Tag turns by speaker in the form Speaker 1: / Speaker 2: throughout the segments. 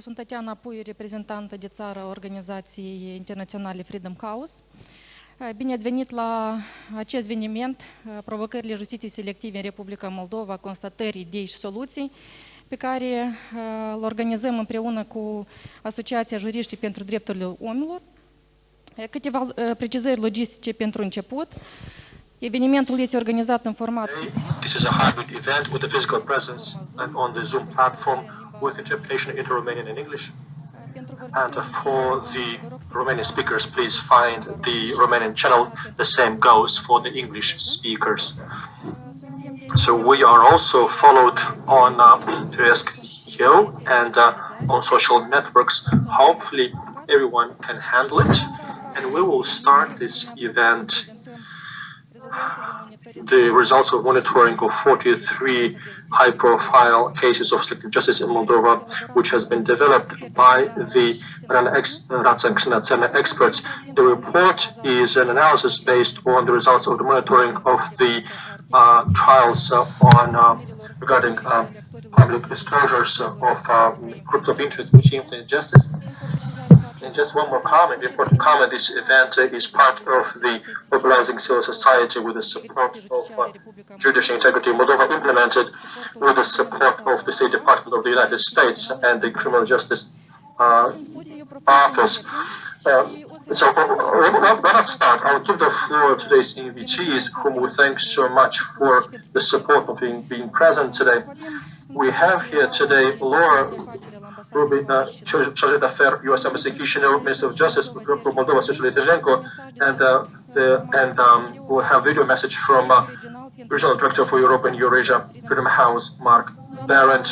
Speaker 1: Eu sunt Tatiana Pui, reprezentantă de țară a organizației internaționale Freedom House. Bine ați venit la acest eveniment, provocările justiției selective în Republica Moldova, constatări, idei și soluții, pe care îl organizăm împreună cu Asociația Juriștii pentru Drepturile Omilor. Câteva precizări logistice pentru început. Evenimentul este organizat în format.
Speaker 2: This is a hybrid event with a physical presence and on the Zoom platform with interpretation into Romanian and English. And for the Romanian speakers, please find the Romanian channel. The same goes for the English speakers. So we are also followed on Yo and on social networks. Hopefully everyone can handle it. And we will start this event. The results of monitoring of 43 high-profile cases of selective justice in Moldova, which has been developed by the Ratu and Cristina experts. The report is an analysis based on the results of the monitoring of the trials regarding public disclosures of groups of interest which influence justice. And just one more comment, important comment, this event is part of the mobilizing civil society with the support of judicial integrity. Moldova implemented with the support of the State Department of the United States and the Criminal Justice Office. So right off start, I'll give the floor to today's invitees, whom we thank so much for the support of being present today. We have here today Laura Ruby, Charge d'Affaires, U.S. Embassy Chisinau, Minister of Justice, Moldova, and we'll have video message from Regional Director for Europe and Eurasia, Freedom House, Mark Barrett.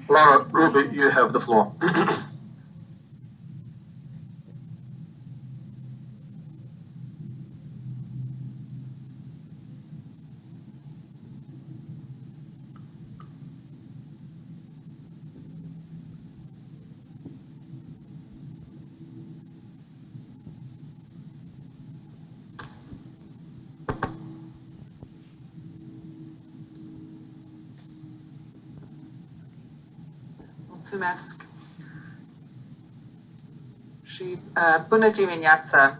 Speaker 2: Laura Ruby, you have the floor.
Speaker 3: Mulțumesc. Și bună dimineața,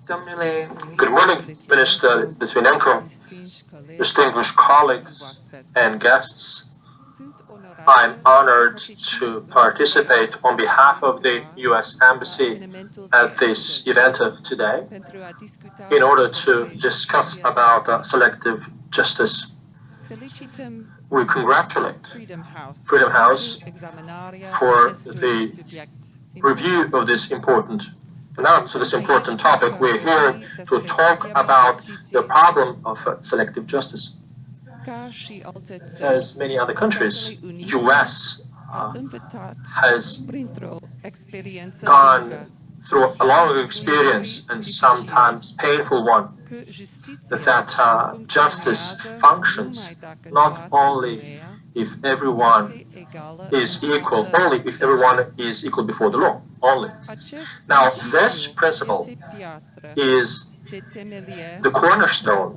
Speaker 3: domnule.
Speaker 2: Good morning, Minister Litvinenko, distinguished colleagues and guests. I'm honored to participate on behalf of the U.S. Embassy at this event of today in order to discuss about selective justice. We congratulate Freedom House for the review of this important topic. We're here to talk about the problem of selective justice. As many other countries, U.S. has gone through a long experience and sometimes painful one, that justice functions not only if everyone is equal, only if everyone is equal before the law, only. Now, this principle is the cornerstone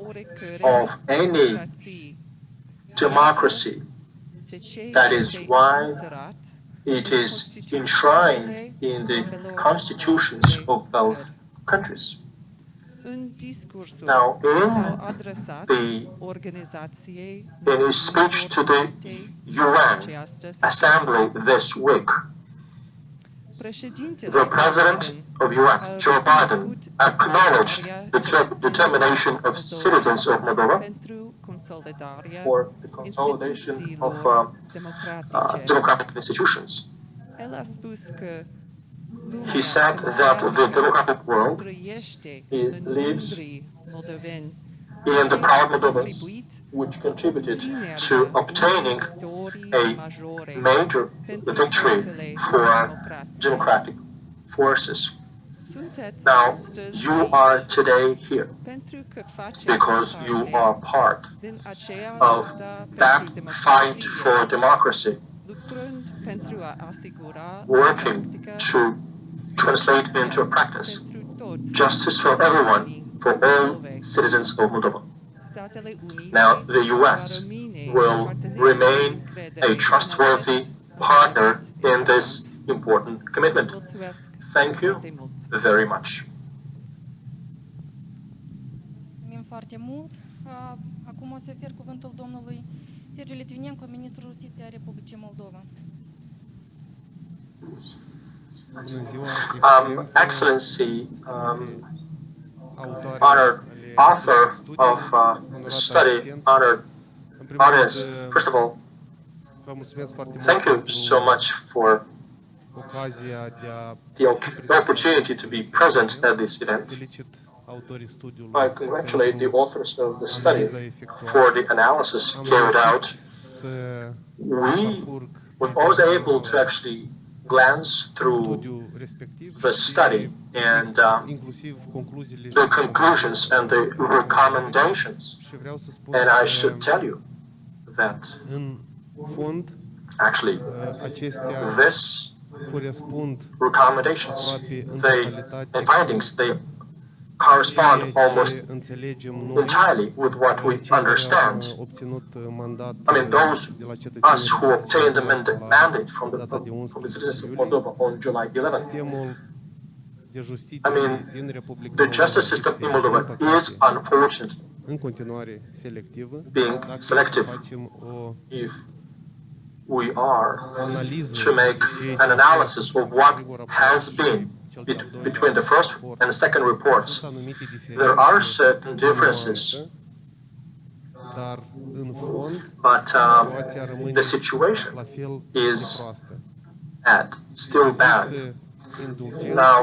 Speaker 2: of any democracy. That is why it is enshrined in the constitutions of both countries. Now, in his speech to the UN Assembly this week, the President of US, Joe Biden, acknowledged the determination of citizens of Moldova for the consolidation of democratic institutions. He said that the democratic world lives in the proud Moldovans, which contributed to obtaining a major victory for democratic forces. Now, you are today here because you are part of that fight for democracy, working to translate into practice justice for everyone, for all citizens of Moldova. Now, the U.S. will remain a trustworthy partner in this important commitment. Thank you very much.
Speaker 1: Mulțumim foarte mult. Acum o să ofer cuvântul domnului Sergiu Litvinenko, ministrul Justiției a Republicii Moldova.
Speaker 2: Excellency, honored author of the study, honored audience, first of all, thank you so much for the opportunity to be present at this event. I congratulate the authors of the study for the analysis carried out. We were also able to actually glance through the study and the conclusions and the recommendations. And I should tell you that actually this recommendations, and findings, they correspond almost entirely with what we understand. I mean, those us who obtained the mandate from the citizens of Moldova on July 11th. I mean, the justice system in Moldova is unfortunately being selective. If we are to make an analysis of what has been between the first and the second reports, there are certain differences, but the situation is still bad. Now,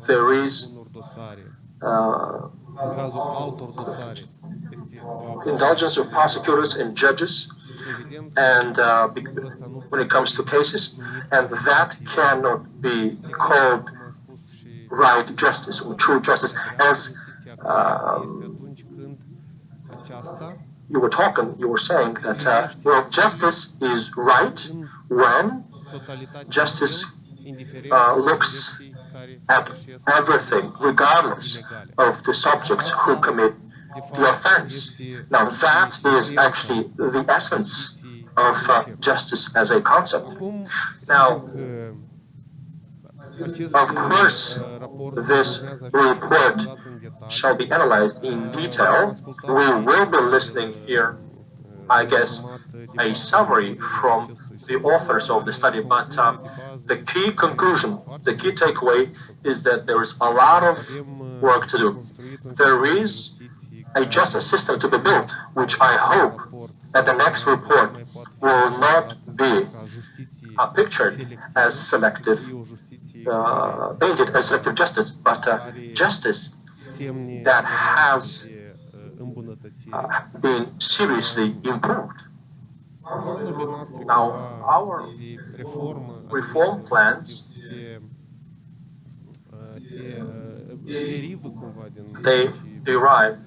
Speaker 2: there is indulgence of prosecutors and judges, and when it comes to cases, and that cannot be called right justice or true justice. As you were saying that well, justice is right when justice looks at everything, regardless of the subjects who commit the offense. Now, that is actually the essence of justice as a concept. Now, of course, this report shall be analyzed in detail. We will be listening here, I guess, a summary from the authors of the study, but the key conclusion, the key takeaway is that there is a lot of work to do. There is a justice system to be built, which I hope that the next report will not be pictured as selective, painted as selective justice, but justice that has been seriously improved. Now, our reform plans, they derive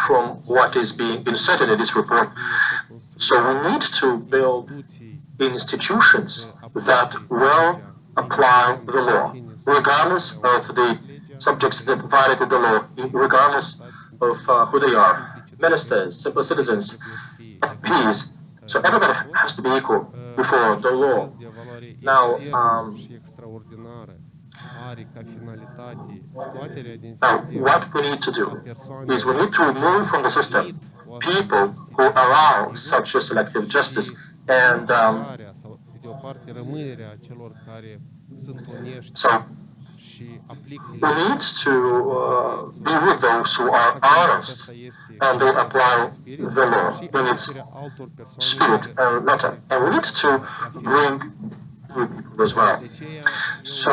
Speaker 2: from what is being inserted in this report. So we need to build institutions that will apply the law, regardless of the subjects that violated the law, regardless of who they are, ministers, simple citizens, MPs. So everybody has to be equal before the law. Now, what we need to do is we need to remove from the system people who allow such a selective justice, and so we need to be with those who are honest and they apply the law in its spirit and letter. And we need to bring new people as well. So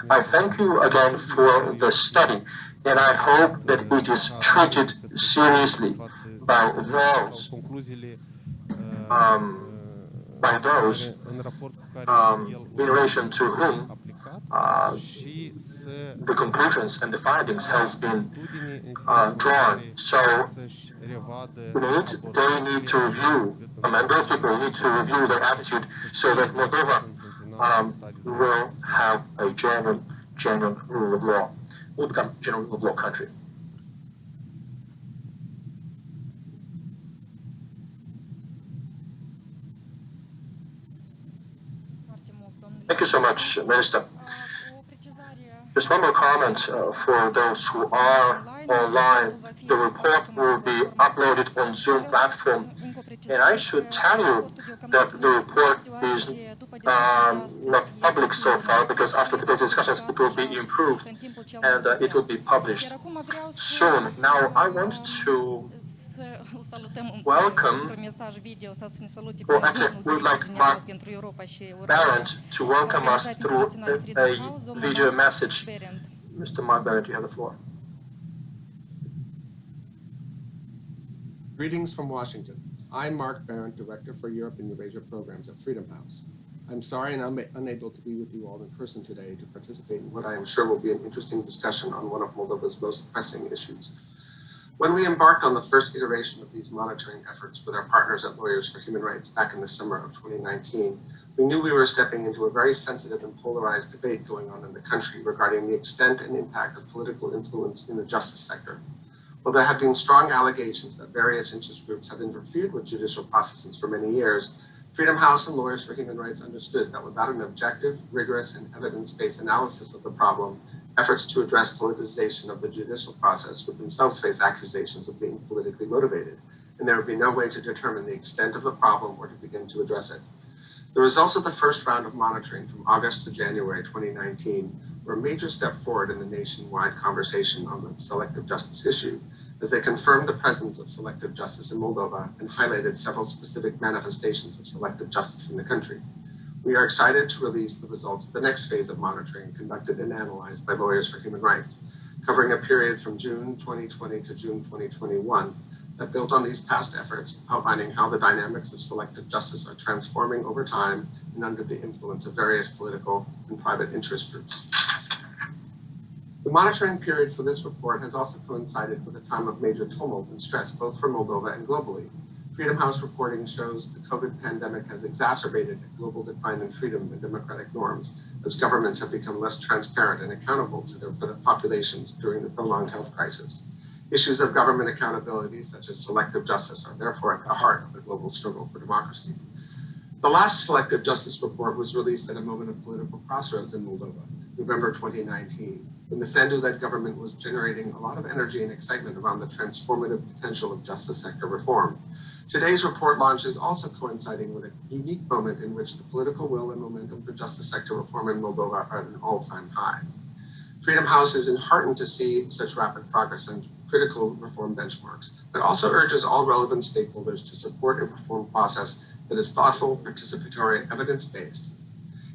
Speaker 2: I thank you again for the study, and I hope that it is treated seriously by those in relation to whom the conclusions and the findings has been drawn. So they need to review, those people need to review their attitude so that Moldova will have a genuine rule of law, will become a genuine rule of law country. Thank you so much, Minister. Just one more comment for those who are online. The report will be uploaded on Zoom platform. And I should tell you that the report is not public so far, because after today's discussions it will be improved and it will be published soon. Now I want to welcome, or actually we would like Mark Barrett to welcome us through a video message. Mr. Mark Barrett, you have the floor.
Speaker 4: Greetings from Washington. I'm Mark Barrett, Director for Europe and Eurasia Programs at Freedom House. I'm sorry and I'm unable to be with you all in person today to participate in what I am sure will be an interesting discussion on one of Moldova's most pressing issues. When we embarked on the first iteration of these monitoring efforts with our partners at Lawyers for Human Rights back in the summer of 2019, we knew we were stepping into a very sensitive and polarized debate going on in the country regarding the extent and impact of political influence in the justice sector. While there have been strong allegations that various interest groups have interfered with judicial processes for many years, Freedom House and Lawyers for Human Rights understood that without an objective, rigorous, and evidence-based analysis of the problem, efforts to address politicization of the judicial process would themselves face accusations of being politically motivated, and there would be no way to determine the extent of the problem or to begin to address it. The results of the first round of monitoring from August to January 2019 were a major step forward in the nationwide conversation on the selective justice issue, as they confirmed the presence of selective justice in Moldova and highlighted several specific manifestations of selective justice in the country. We are excited to release the results of the next phase of monitoring conducted and analyzed by Lawyers for Human Rights, covering a period from June 2020 to June 2021 that built on these past efforts, outlining how the dynamics of selective justice are transforming over time and under the influence of various political and private interest groups. The monitoring period for this report has also coincided with a time of major tumult and stress, both for Moldova and globally. Freedom House reporting shows the COVID pandemic has exacerbated a global decline in freedom and democratic norms, as governments have become less transparent and accountable to their populations during the prolonged health crisis. Issues of government accountability, such as selective justice, are therefore at the heart of the global struggle for democracy. The last selective justice report was released at a moment of political crossroads in Moldova, November 2019, when the Sandu-led government was generating a lot of energy and excitement around the transformative potential of justice sector reform. Today's report launch is also coinciding with a unique moment in which the political will and momentum for justice sector reform in Moldova are at an all-time high. Freedom House is heartened to see such rapid progress and critical reform benchmarks, but also urges all relevant stakeholders to support a reform process that is thoughtful, participatory, evidence-based.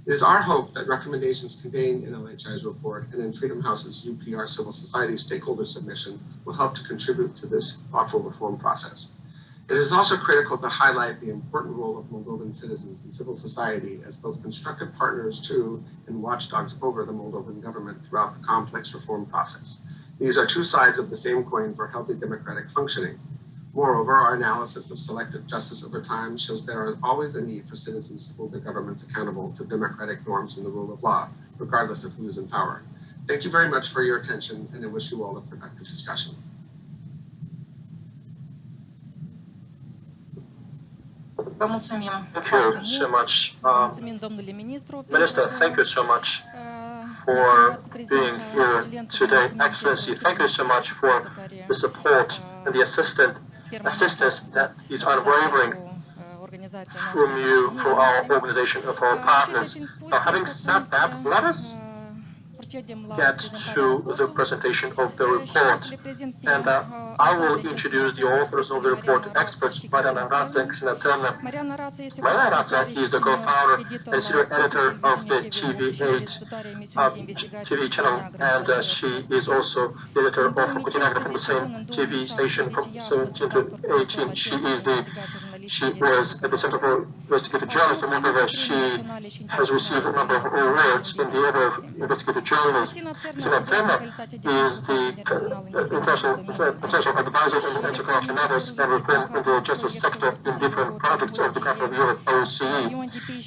Speaker 4: It is our hope that recommendations contained in LHI's report and in Freedom House's UPR civil society stakeholder submission will help to contribute to this thoughtful reform process. It is also critical to highlight the important role of Moldovan citizens and civil society as both constructive partners to and watchdogs over the Moldovan government throughout the complex reform process. These are two sides of the same coin for healthy democratic functioning. Moreover, our analysis of selective justice over time shows there is always a need for citizens to hold their governments accountable to democratic norms and the rule of law, regardless of who is in power. Thank you very much for your attention, and I wish you all a productive discussion.
Speaker 2: Thank you so much. Minister, thank you so much for being here today. Excellency, thank you so much for the support and the assistance that is unwavering from you, from our organization, of our partners. Now, having said that, let us get to the presentation of the report. And I will introduce the authors of the report, experts, Mariana and Cristina. Mariana Ratu is the co-founder and senior editor of the TV channel, and she is also the editor of Cristina from the same TV station from 17 to 18. She was at the Center for Investigative Journalism in Moldova. She has received a number of awards in the area of investigative journalism. Cristina is the international advisor on anti-corruption matters and reform in the justice sector in different projects of the Council of Europe, OSCE,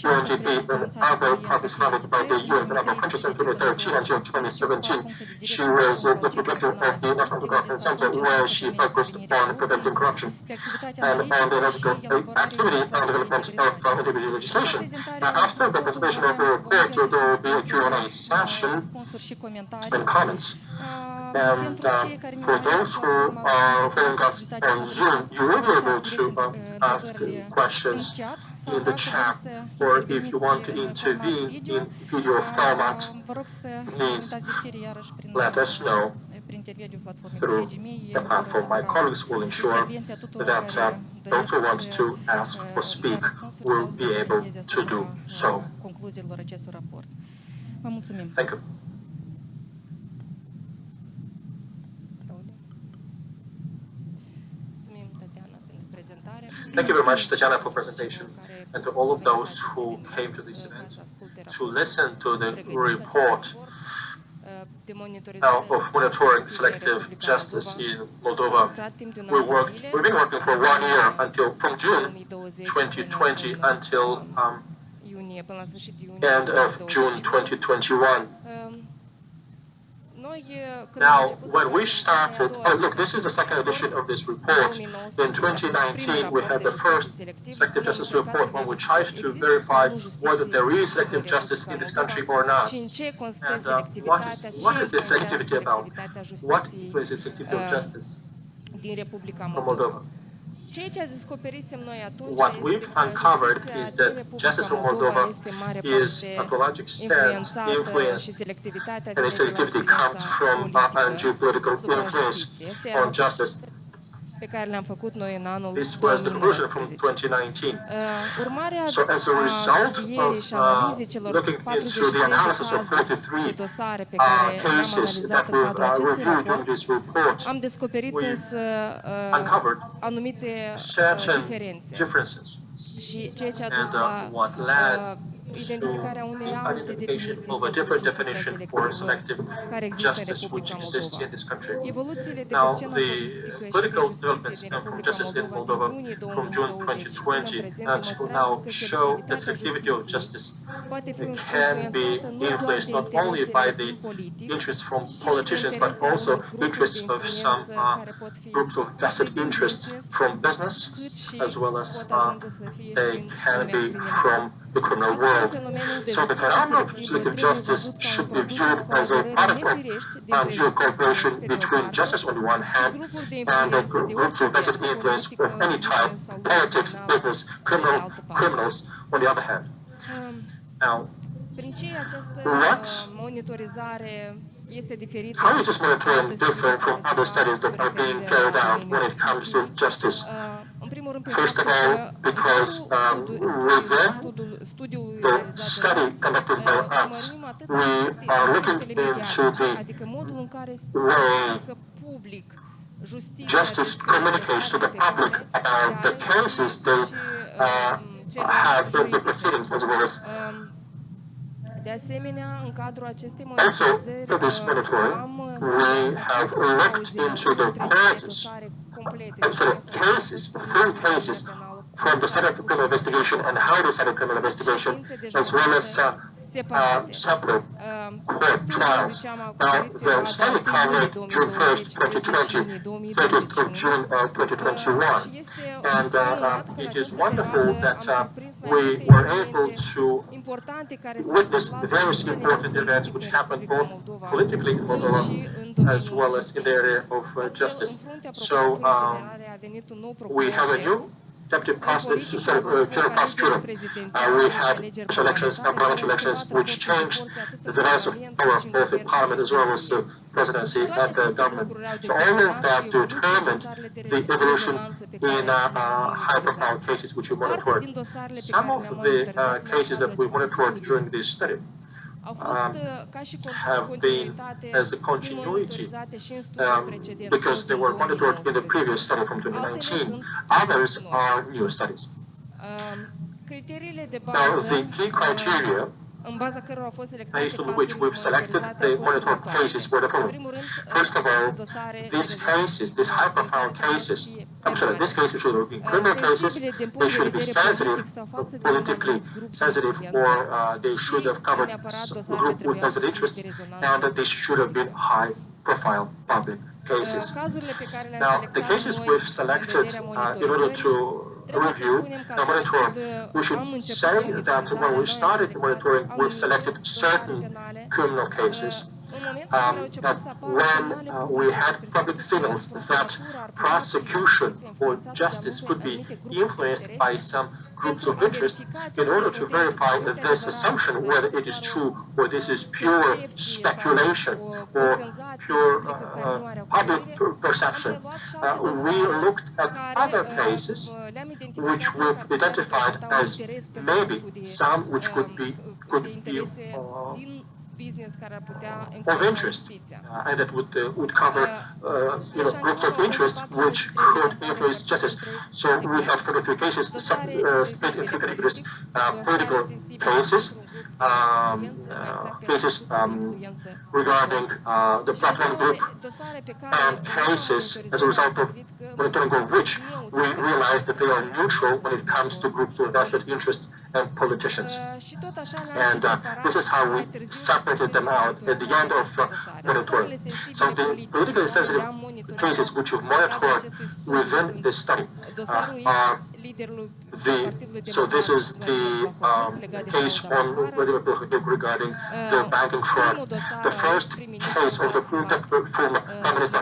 Speaker 2: UNDP, and other projects funded by the UN and other countries in 2013 until 2017. She was the director of the National Anti-Corruption Center, where she focused on preventing corruption and on the activity and development of individual legislation. After the presentation of the report, there will be a Q&A session and comments. And for those who are following us on Zoom, you will be able to ask questions in the chat, or if you want to intervene in video format, please let us know through the platform. My colleagues will ensure that those who want to ask or speak will be able to do so. Thank you. Thank you very much, Tatiana, for presentation, and to all of those who came to this event to listen to the report of monitoring selective justice in Moldova. We've been working for 1 year from June 2020 until end of June 2021. Now, when we started, look, this is the second edition of this report. In 2019, we had the first selective justice report when we tried to verify whether there is selective justice in this country or not. And what is this selectivity about? What is the selectivity of justice from Moldova? What we've uncovered is that justice from Moldova is, to a large extent, influenced, and the selectivity comes from undue political influence on justice. This was the conclusion from 2019. So as a result of looking into the analysis of 43 cases that we've reviewed in this report, we've uncovered certain differences. And what led to the identification of a different definition for selective justice which exists in this country. Now, the political developments from justice in Moldova from June 2020 until now show that selectivity of justice can be influenced not only by the interests from politicians, but also interests of some groups of vested interest from business, as well as they can be from the criminal world. So the phenomenon of selective justice should be viewed as a product of due cooperation between justice on the one hand and the groups of vested influence of any type, politics, business, criminals on the other hand. Now, how is this monitoring different from other studies that are being carried out when it comes to justice? First of all, because within the study conducted by us, we are looking into the way justice communicates to the public about the cases they have in the proceedings, as well as also, in this monitoring, we have looked into the full cases from the Center for Criminal Investigation and how the Center for Criminal Investigation, as well as separate court trials. Now, the study covered June 1st, 2020, 30th of June 2021. And it is wonderful that we were able to witness the various important events which happened both politically in Moldova as well as in the area of justice. So we have a new Deputy General Prosecutor. We had elections, parliamentary elections, which changed the balance of power, both in parliament as well as the presidency and the government. So all of that determined the evolution in high-profile cases which we monitored. Some of the cases that we monitored during this study have been as a continuity because they were monitored in the previous study from 2019. Others are new studies. Now, the key criteria based on which we've selected the monitored cases were the following. First of all, these high-profile cases, these cases should have been criminal cases, they should be sensitive, politically sensitive, or they should have covered a group with vested interest, and they should have been high-profile public cases. Now, the cases we've selected in order to review, the monitoring, we should say that when we started the monitoring, we selected certain criminal cases. That when we had public signals that prosecution or justice could be influenced by some groups of interest, in order to verify this assumption, whether it is true or this is pure speculation or pure public perception, we looked at other cases which we've identified as maybe some which could be of interest, and that would cover groups of interest which could influence justice. So we have 43 cases split in three categories: political cases, cases regarding the Platon group, and cases as a result of monitoring of which we realize that they are neutral when it comes to groups of vested interest and politicians. And this is how we separated them out at the end of monitoring. So the politically sensitive cases which we've monitored within this study are so this is the case on regarding the banking fraud. The first case of the former Prime Minister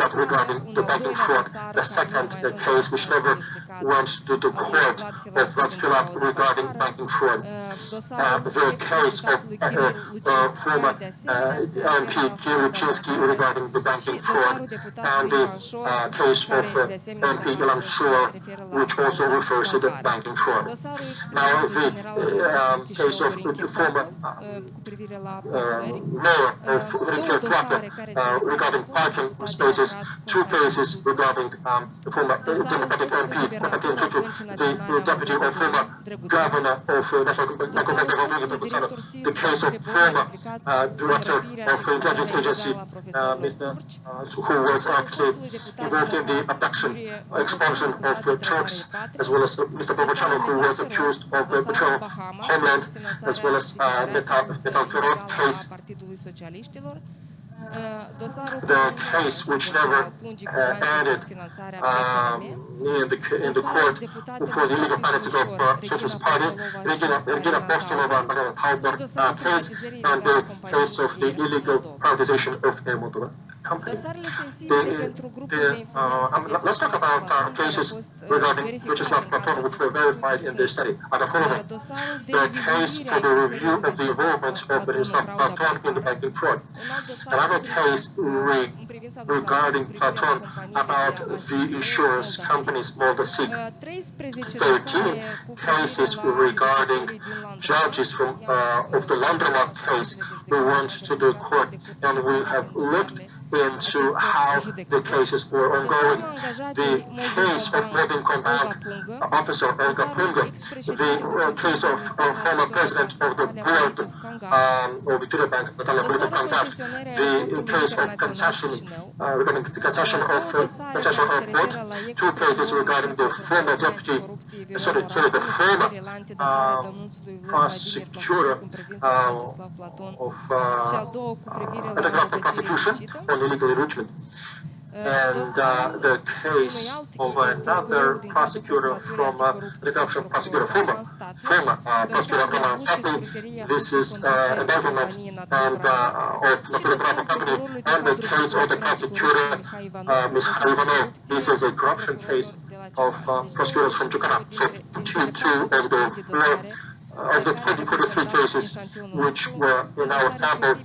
Speaker 2: Ratu regarding the banking fraud. The second case, which never went to the court, of Ratu regarding banking fraud. The case of former MP Chisinau regarding the banking fraud, and the case of MP Ilan Shur, which also refers to the banking fraud. Now, the case of the former mayor of Ratu regarding parking spaces, two cases regarding the former Democratic MP, the deputy or former governor of National Bank of Senate, the case of former director of the intelligence agency, who was actually involved in the abduction, expulsion of Turks, as well as Mr. Bobachano, who was accused of betrayal of homeland, as well as Metal case. The case which never ended in the court for the illegal financing of Socialist Party, Regina Postolova case, and the case of the illegal privatization of Air Moldova company. Let's talk about cases regarding Vyacheslav Platon, which were verified in this study. Are the following: the case for the review of the involvement of Vyacheslav Platon in the banking fraud. Another case regarding Platon about the insurance companies Moldova. 13 cases regarding judges from of the Laundromat case who went to the court, and we have looked into how the cases were ongoing. The case of Moldovan Bank officer Olga Punga, the case of former president of the board of Victoria Bank, Natalia Burda-Pangas, the case of concession regarding the concession of potential airport, two cases regarding the former deputy, the former prosecutor of underground prosecution on illegal enrichment, and the case of another prosecutor from the corruption prosecutor, former prosecutor Roman Sati. This is embezzlement and of Napoleon company, and the case of the prosecutor Ms. Ivanov. This is a corruption case of prosecutors from Chisinau. So two of the 43 cases which were in our sample,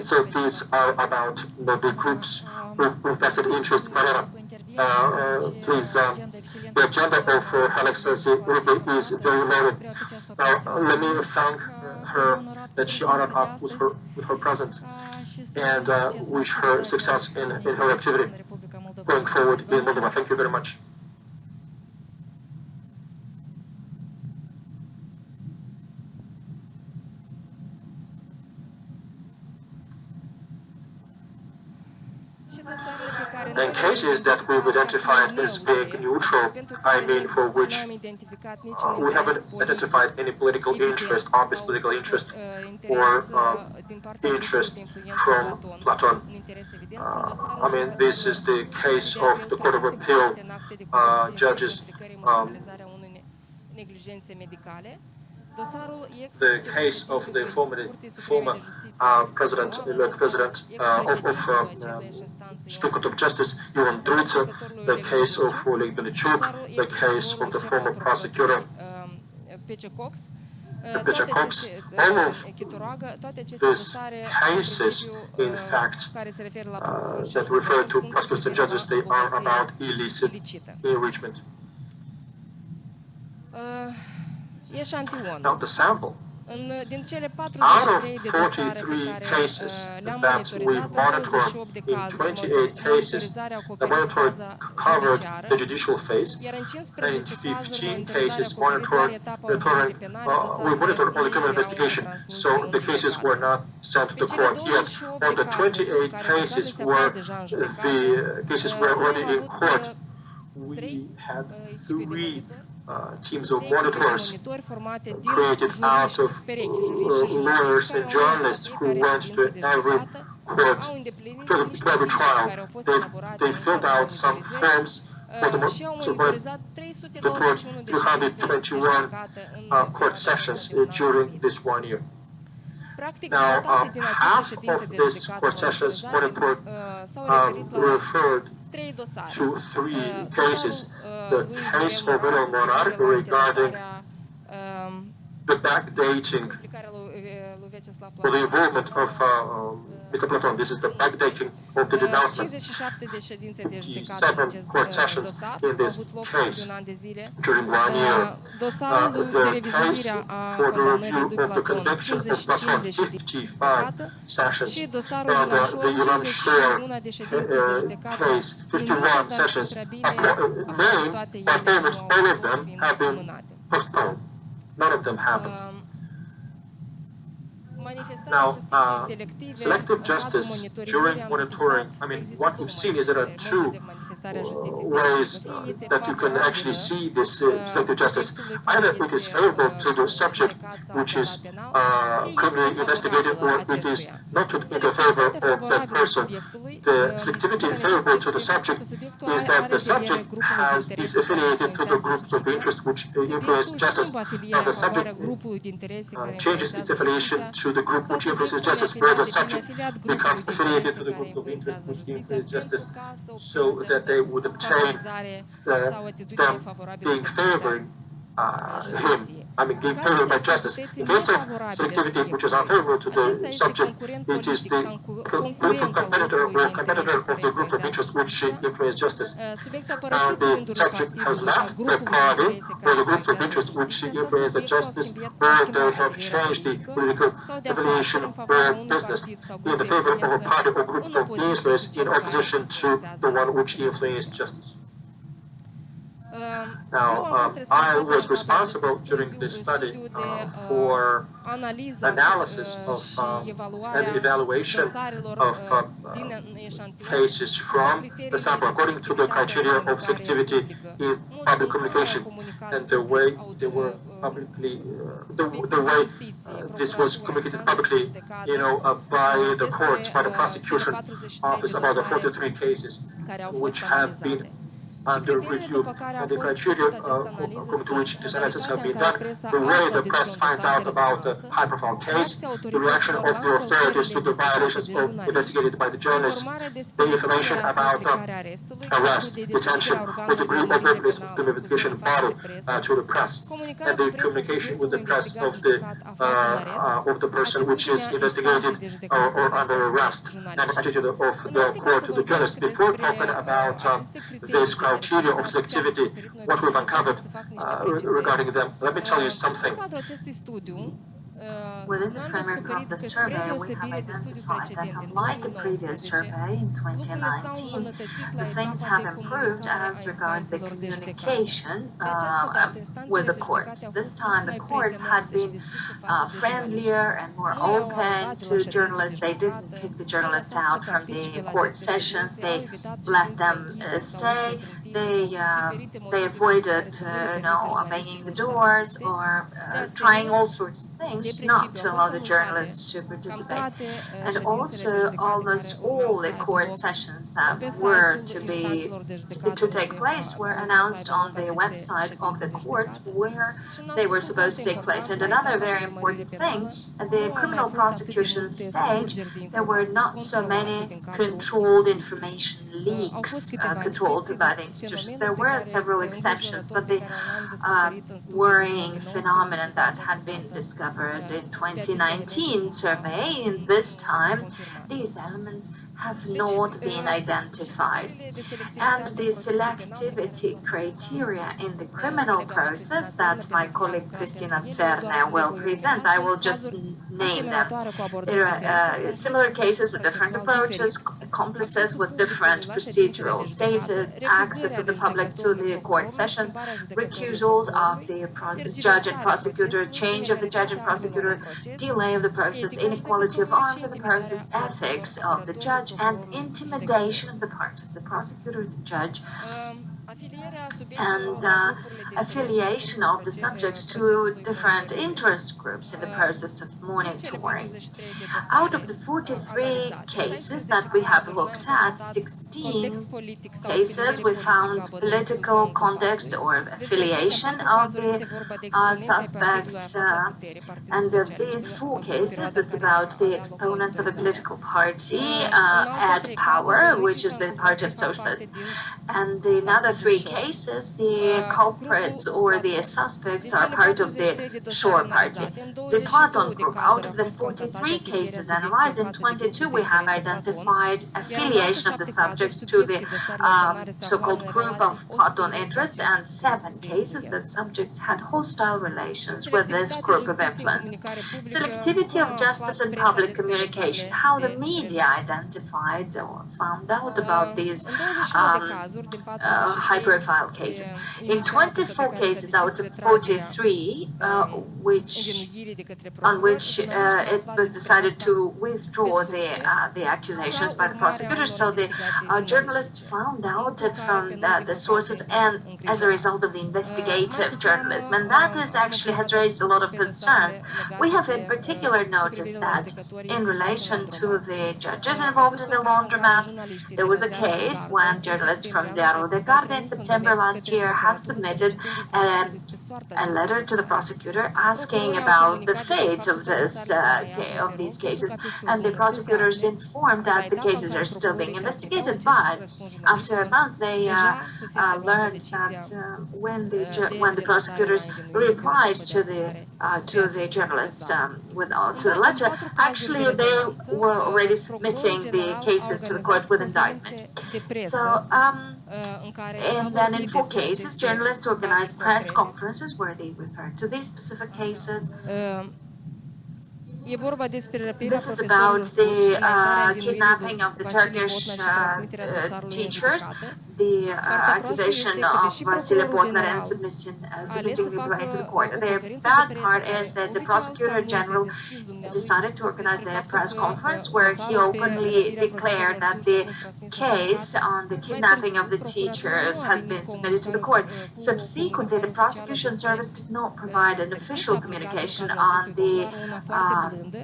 Speaker 2: so these are about the groups with vested interest. Mariana, please, the agenda of her Excellency is very loaded. Now, let me thank her that she honored us with her presence, and wish her success in her activity going forward in Moldova. Thank you very much. And cases that we've identified as being neutral, I mean for which we haven't identified any political interest, obvious political interest, or interest from Platon. I mean, this is the case of the Court of Appeal judges, the case of the former president, elect president Supreme Court of Justice, Ion Druță, the case of Oleg Belichuk, the case of the former prosecutor, Pecha Cox. All of these cases, in fact, that refer to prosecutors and judges, they are about illicit enrichment. Now, the sample. Out of 43 cases that we monitored, in 28 cases, the monitoring covered the judicial phase, and in 15 cases we monitored only criminal investigation, so the cases were not sent to the court yet. On the 28 cases where the cases were already in court, we had 3 teams of monitors created out of lawyers and journalists who went to every court, to every trial. They filled out some forms for the 321 court sessions during this 1 year. Now, half of these court sessions monitored referred to 3 cases. The case of Viral Morar regarding the backdating for the involvement of Mr. Platon. This is the backdating of the denouncement. The 7 court sessions in this case during 1 year. The case for the review of the conviction of Platon, 55 sessions. And the Iran Shore case, 51 sessions. Named, but almost all of them have been postponed. None of them happened. Now, selective justice during monitoring, I mean, what we've seen is there are 2 ways that you can actually see this selective justice. Either it is favorable to the subject, which is criminally investigated, or it is not in the favor of that person. The selectivity favorable to the subject is that the subject is affiliated to the groups of interest which influence justice, and the subject changes its affiliation to the group which influences justice, where the subject becomes affiliated to the group of interest which influences justice, so that they would obtain them being favoring him, I mean, being favored by justice. In case of selectivity, which is unfavorable to the subject, it is the competitor or competitor of the groups of interest which influence justice. And the subject has left the party or the groups of interest which influence the justice, or they have changed the political affiliation or business in the favor of a party or group of influence in opposition to the one which influenced justice. Now, I was responsible during this study for analysis of and evaluation of cases from the sample according to the criteria of selectivity in public communication and the way they were publicly, the way this was communicated publicly, by the courts, by the prosecution office, about the 43 cases which have been under review, and the criteria according to which this analysis have been done, the way the press finds out about the high-profile case, the reaction of the authorities to the violations investigated by the journalists, the information about arrest, detention, the degree of openness of the investigation body to the press, and the communication with the press of the person which is investigated or under arrest, and the attitude of the court to the journalists. Before talking about this criteria of selectivity, what we've uncovered regarding them, let me tell you something.
Speaker 5: Within the framework of the survey, we have identified that unlike the previous survey in 2019, the things have improved as regards the communication with the courts. This time, the courts had been friendlier and more open to journalists. They didn't kick the journalists out from the court sessions. They let them stay. They avoided, banging the doors or trying all sorts of things not to allow the journalists to participate. And also, almost all the court sessions that were to take place were announced on the website of the courts where they were supposed to take place. And another very important thing, at the criminal prosecution stage, there were not so many controlled information leaks controlled by the institutions. There were several exceptions, but the worrying phenomenon that had been discovered in 2019 survey, in this time, these elements have not been identified. And the selectivity criteria in the criminal process that my colleague Cristina will present, I will just name them. There are similar cases with different approaches, accomplices with different procedural status, access of the public to the court sessions, recusals of the judge and prosecutor, change of the judge and prosecutor, delay of the process, inequality of arms in the process, ethics of the judge, and intimidation of the parties, the prosecutor, the judge, and affiliation of the subjects to different interest groups in the process of monitoring. Out of the 43 cases that we have looked at, 16 cases we found political context or affiliation of the suspects, and of these 4 cases, it's about the exponents of a political party at power, which is the Party of Socialists. And in other 3 cases, the culprits or the suspects are part of the Shore Party. The Platon group, out of the 43 cases analyzed, in 22 we have identified affiliation of the subjects to the so-called group of Platon interests, and 7 cases the subjects had hostile relations with this group of influence. Selectivity of justice and public communication, how the media identified or found out about these high-profile cases. In 24 cases out of 43, on which it was decided to withdraw the accusations by the prosecutors, so the journalists found out from the sources and as a result of the investigative journalism, and that has raised a lot of concerns. We have in particular noticed that in relation to the judges involved in the laundromat, there was a case when journalists from Ziarul de Carte in September last year have submitted a letter to the prosecutor asking about the fate of these cases, and the prosecutors informed that the cases are still being investigated. But after a month, they learned that when the prosecutors replied to the journalists to the letter, actually they were already submitting the cases to the court with indictment. So, and then in 4 cases, journalists organized press conferences where they referred to these specific cases. This is about the kidnapping of the Turkish teachers, the accusation of Vasile Botnaren submitting the complaint to the court. The bad part is that the Prosecutor General decided to organize a press conference where he openly declared that the case on the kidnapping of the teachers has been submitted to the court. Subsequently, the prosecution service did not provide an official communication on the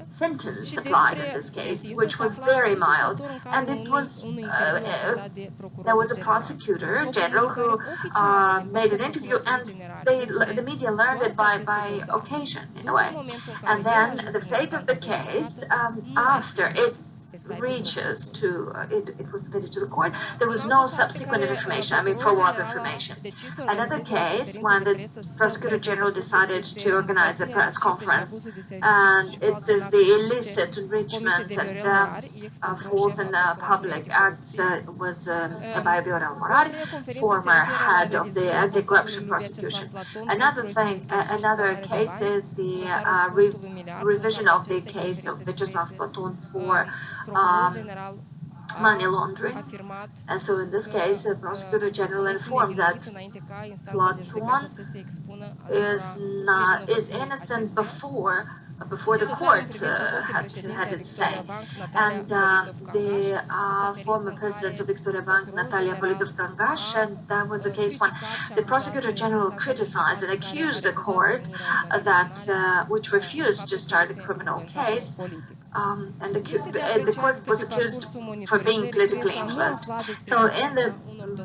Speaker 5: sentence applied in this case, which was very mild, and it was there was a prosecutor general who made an interview, and the media learned it by occasion in a way. And then the fate of the case after it reaches to, it was submitted to the court. There was no subsequent information, follow-up information. Another case, when the Prosecutor General decided to organize a press conference, and it is the illicit enrichment and false and public acts was by Viorel Morar, former head of the anti-corruption prosecution. Another case is the revision of the case of Vyacheslav Platon for money laundering. And so in this case, the Prosecutor General informed that Platon is innocent before the court had its say. And the former president of Victoria Bank, Natalia Politkovkangash, and that was a case when the Prosecutor General criticized and accused the court which refused to start a criminal case. And the court was accused for being politically influenced. So in the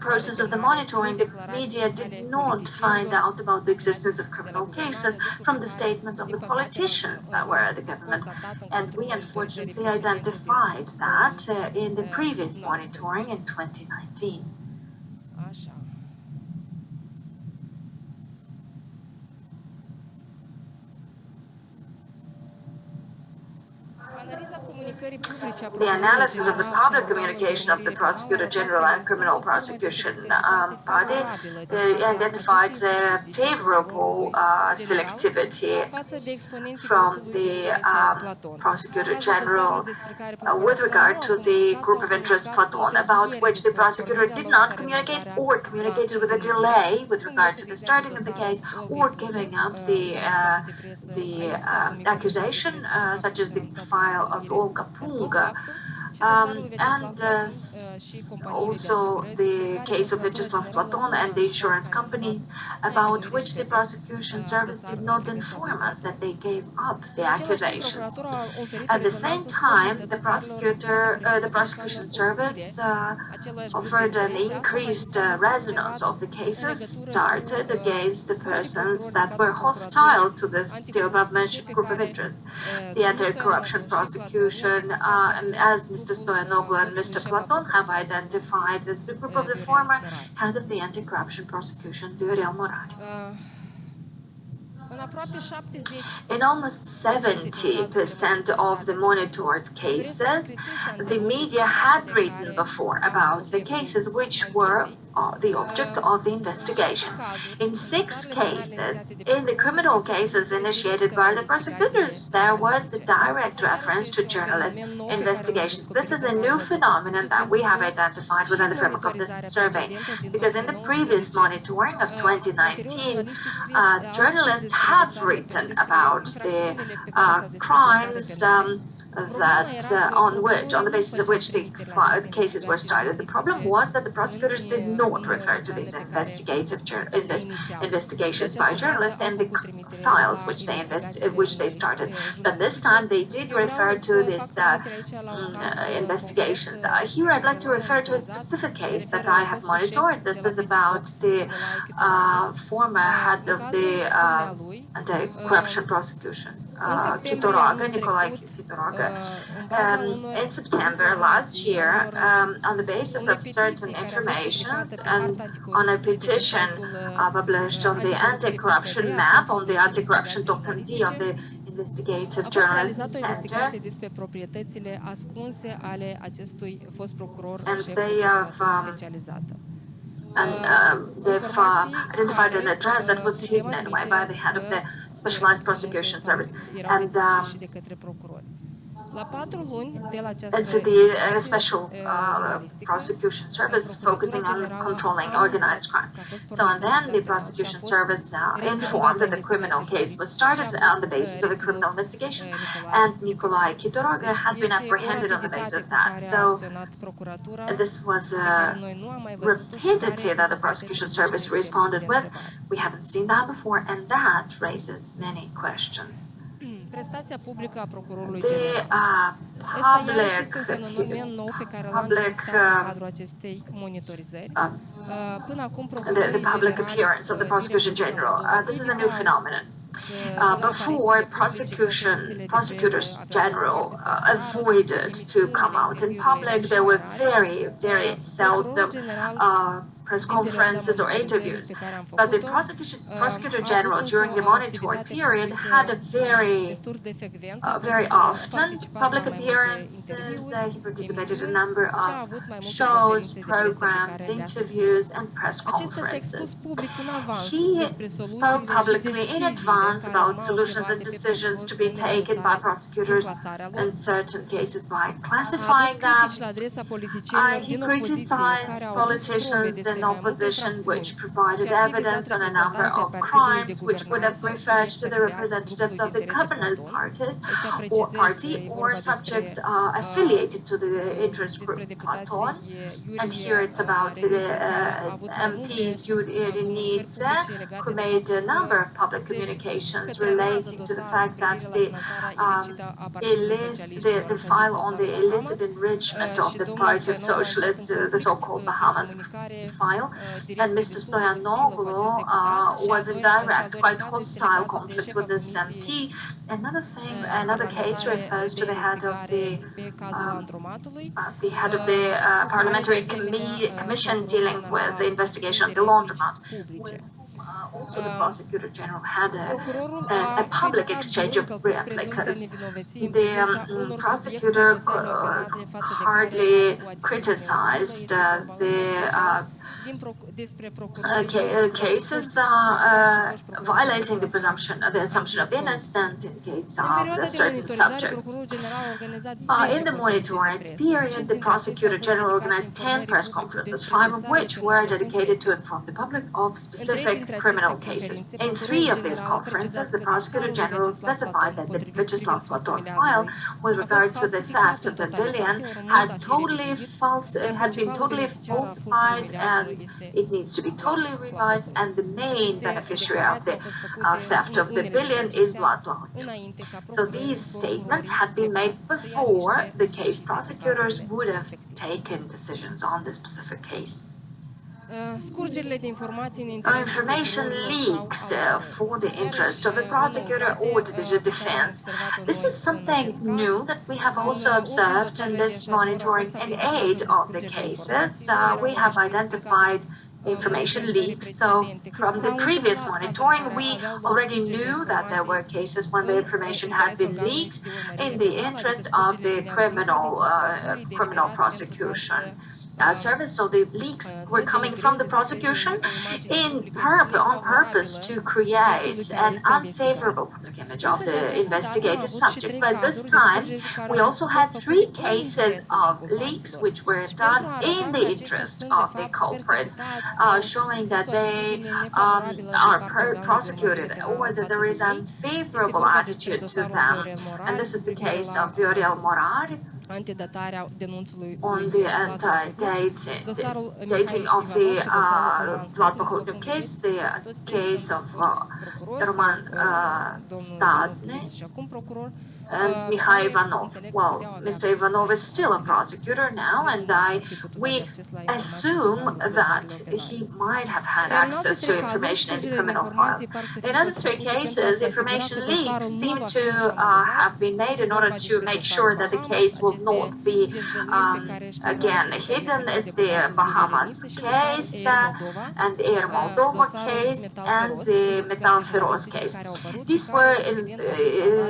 Speaker 5: process of the monitoring, the media did not find out about the existence of criminal cases from the statement of the politicians that were at the government. And we unfortunately identified that in the previous monitoring in 2019. The analysis of the public communication of the Prosecutor General and Criminal Prosecution Body identified favorable selectivity from the Prosecutor General with regard to the group of interest Platon, about which the prosecutor did not communicate or communicated with a delay with regard to the starting of the case or giving up the accusation, such as the file of Olga Punga, and also the case of Vyacheslav Platon and the insurance company, about which the prosecution service did not inform us that they gave up the accusations. At the same time, the prosecution service offered an increased resonance of the cases started against the persons that were hostile to this the above-mentioned group of interest. The anti-corruption prosecution, as Mr. Stoyanoglu and Mr. Platon have identified as the group of the former head of the anti-corruption prosecution, Viorel Morar. In almost 70% of the monitored cases, the media had written before about the cases which were the object of the investigation. In 6 cases, in the criminal cases initiated by the prosecutors, there was the direct reference to journalist investigations. This is a new phenomenon that we have identified within the framework of this survey, because in the previous monitoring of 2019, journalists have written about the crimes on the basis of which the cases were started. The problem was that the prosecutors did not refer to these investigations by journalists in the files which they started. But this time they did refer to these investigations. Here I'd like to refer to a specific case that I have monitored. This is about the former head of the anti-corruption prosecution, Nikolai Khitoraga. In September last year, on the basis of certain information and on a petition published on the anti-corruption map, on the anti-corruption.md of the Investigative Journalism Center, and they have they've identified an address that was hidden anyway by the head of the Specialized Prosecution Service. And it's the Special Prosecution Service focusing on controlling organized crime. So, and then the Prosecution Service informed that the criminal case was started on the basis of a criminal investigation, and Nikolai Khitoraga had been apprehended on the basis of that. So, this was rapidity that the Prosecution Service responded with. We haven't seen that before, and that raises many questions. The public appearance of the Prosecution General. This is a new phenomenon. before prosecutors general avoided to come out in public. There were very, very seldom press conferences or interviews. But the prosecutor general during the monitoring period had a very often public appearances. He participated in a number of shows, programs, interviews, and press conferences. He spoke publicly in advance about solutions and decisions to be taken by prosecutors in certain cases by classifying them. He criticized politicians in opposition which provided evidence on a number of crimes which would have referred to the representatives of the governance party or subjects affiliated to the interest group Platon. And here it's about the MPs Needs, who made a number of public communications relating to the fact that the file on the illicit enrichment of the Party of Socialists, the so-called Bahamas file, and Mr. Stoyanoglu was in direct, quite hostile conflict with this MP. Another case refers to the head of the parliamentary commission dealing with the investigation of the laundromat. Also, the prosecutor general had a public exchange of replicas. The prosecutor hardly criticized the cases violating the assumption of innocence in case of certain subjects. In the monitoring period, the prosecutor general organized 10 press conferences, 5 of which were dedicated to inform the public of specific criminal cases. In 3 of these conferences, the prosecutor general specified that the Vyacheslav Platon file, with regard to the theft of the billion, had been totally falsified and it needs to be totally revised, and the main beneficiary of the theft of the billion is Ratu. So these statements had been made before the case prosecutors would have taken decisions on the specific case. Information leaks for the interest of the prosecutor or the defense. This is something new that we have also observed in this monitoring in 8 of the cases. We have identified information leaks. So from the previous monitoring, we already knew that there were cases when the information had been leaked in the interest of the criminal prosecution service. So the leaks were coming from the prosecution on purpose to create an unfavorable public image of the investigated subject. But this time, we also had 3 cases of leaks which were done in the interest of the culprits, showing that they are prosecuted or that there is unfavorable attitude to them. And this is the case of Viorel Morar, on the dating of the Vlad Pohodniuk case, the case of Roman Stadny, and Mikhail Ivanov. Well, Mr. Ivanov is still a prosecutor now, and we assume that he might have had access to information in the criminal files. In other 3 cases, information leaks seem to have been made in order to make sure that the case will not be again hidden. It's the Bahamas case, and the Air Moldova case, and the Metal Feroz case. These were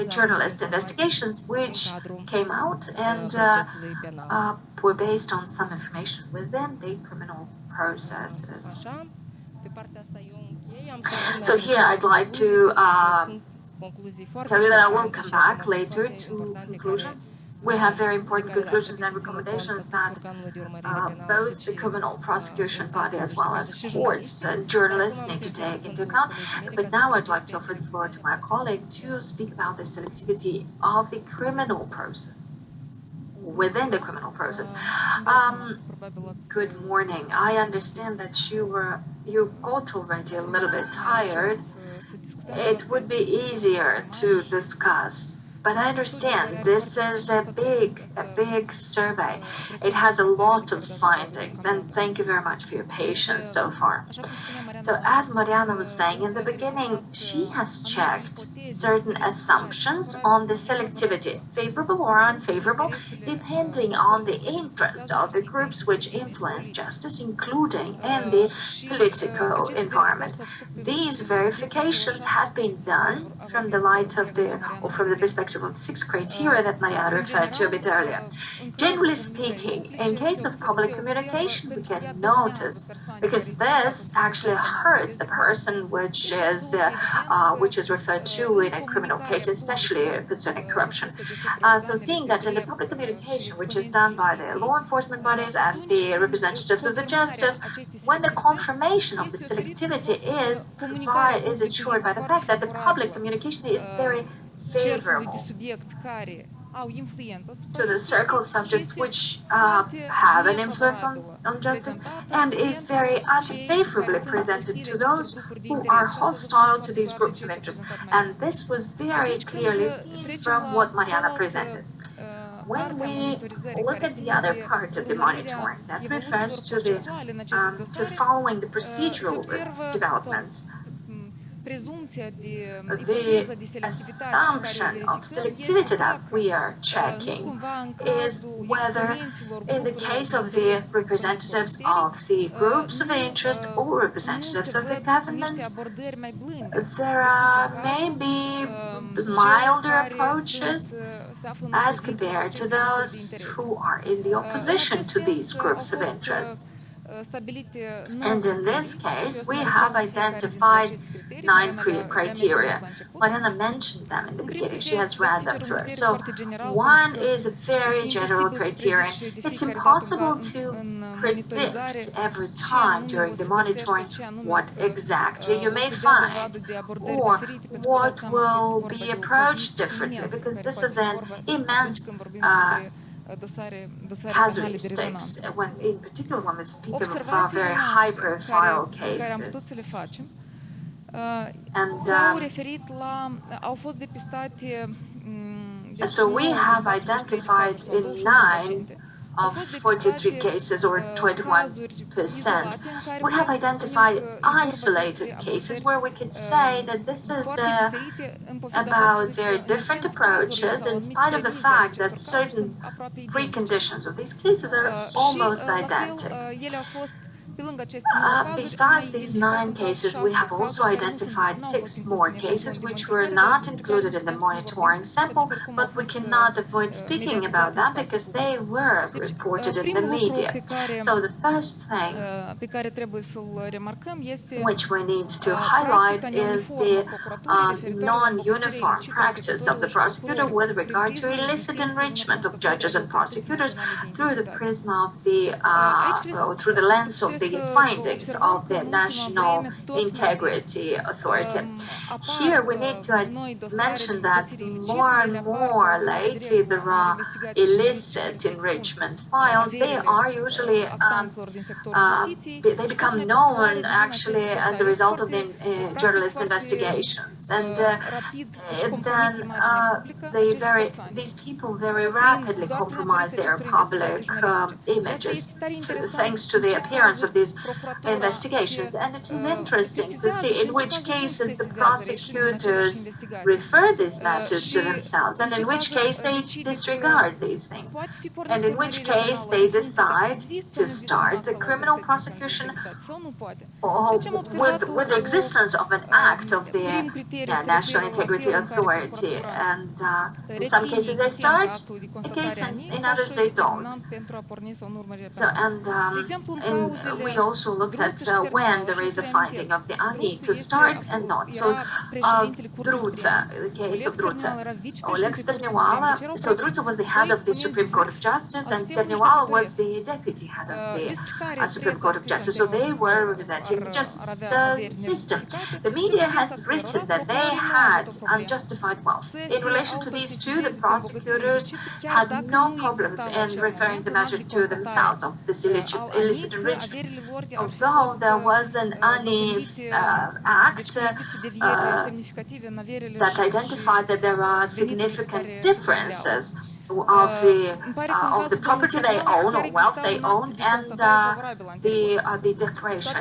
Speaker 5: journalist investigations which came out and were based on some information within the criminal processes. So here I'd like to tell you that I will come back later to conclusions. We have very important conclusions and recommendations that both the criminal prosecution body as well as courts and journalists need to take into account. But now I'd like to offer the floor to my colleague to speak about the selectivity of the criminal process, within the criminal process. Good morning. I understand that you got already a little bit tired. It would be easier to discuss But I understand this is a big survey. It has a lot of findings, and thank you very much for your patience so far. So as Mariana was saying in the beginning, she has checked certain assumptions on the selectivity, favorable or unfavorable, depending on the interest of the groups which influence justice, including in the political environment. These verifications had been done from the light of from the perspective of the 6 criteria that Mariana referred to a bit earlier. Generally speaking, in case of public communication, we can notice, because this actually hurts the person which is referred to in a criminal case, especially concerning corruption. So seeing that in the public communication, which is done by the law enforcement bodies and the representatives of the justice, when the confirmation of the selectivity is assured by the fact that the public communication is very favorable to the circle of subjects which have an influence on justice, and is very unfavorably presented to those who are hostile to these groups of interest. And this was very clearly seen from what Mariana presented. When we look at the other part of the monitoring that refers to following the procedural developments, the assumption of selectivity that we are checking is whether, in the case of the representatives of the groups of interest or representatives of the government, there are maybe milder approaches as compared to those who are in the opposition to these groups of interest. And in this case, we have identified 9 criteria. Mariana mentioned them in the beginning. She has read them through. So one is a very general criterion. It's impossible to predict every time during the monitoring what exactly you may find or what will be approached differently, because this is an immense casuistics, in particular when we speak of very high-profile cases. And so we have identified in 9 of 43 cases, or 21%, we have identified isolated cases where we could say that this is about very different approaches, in spite of the fact that certain preconditions of these cases are almost identical. Besides these 9 cases, we have also identified 6 more cases which were not included in the monitoring sample, but we cannot avoid speaking about them because they were reported in the media. So the first thing which we need to highlight is the non-uniform practice of the prosecutor with regard to illicit enrichment of judges and prosecutors through the prism of through the lens of the findings of the National Integrity Authority. Here we need to mention that more and more lately there are illicit enrichment files. They are usually, they become known actually as a result of the journalist investigations. And then these people very rapidly compromise their public images thanks to the appearance of these investigations. And it is interesting to see in which cases the prosecutors refer these matters to themselves and in which case they disregard these things, and in which case they decide to start a criminal prosecution with the existence of an act of the National Integrity Authority. And in some cases they start a case and in others they don't. So, and we also looked at when there is a finding of the need to start and not. So Druța, the case of Druța, Oleg Stărniuala, so Druța was the head of the Supreme Court of Justice and Stărniuala was the deputy head of the Supreme Court of Justice. So they were representing the justice system. The media has written that they had unjustified wealth. In relation to these two, the prosecutors had no problems in referring the matter to themselves of this illicit enrichment. although there wasn't any act that identified that there are significant differences of the property they own or wealth they own and the declaration.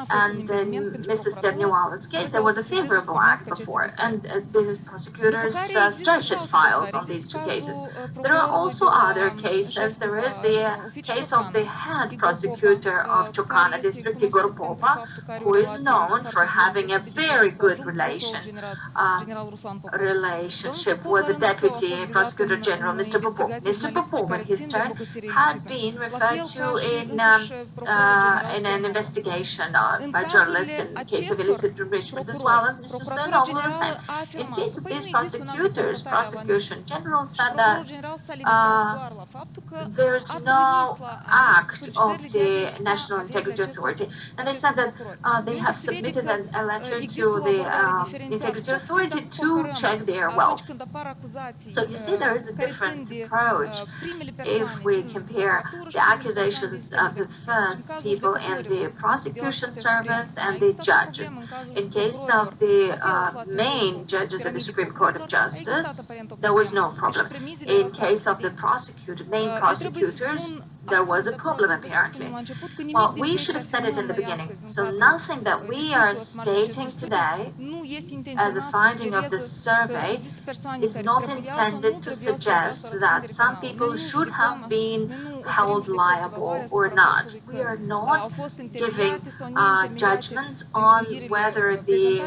Speaker 5: And in Mrs. Terniwala's case, there was a favorable act before, and the prosecutors started files on these two cases. There are also other cases. There is the case of the head prosecutor of Ciocana district, Igor Popa, who is known for having a very good relationship with the deputy prosecutor general, Mr. Popov. Mr. Popov, in his turn, had been referred to in an investigation by journalists in the case of illicit enrichment, as well as Mr. Stoyanoglu the same. In case of these prosecutors, prosecution general said that there is no act of the National Integrity Authority. And they said that they have submitted a letter to the Integrity Authority to check their wealth. So you see there is a different approach if we compare the accusations of the first people in the prosecution service and the judges. In case of the main judges at the Supreme Court of Justice, there was no problem. In case of the main prosecutors, there was a problem apparently. Well, we should have said it in the beginning. So nothing that we are stating today as a finding of the survey is not intended to suggest that some people should have been held liable or not. We are not giving judgments on whether the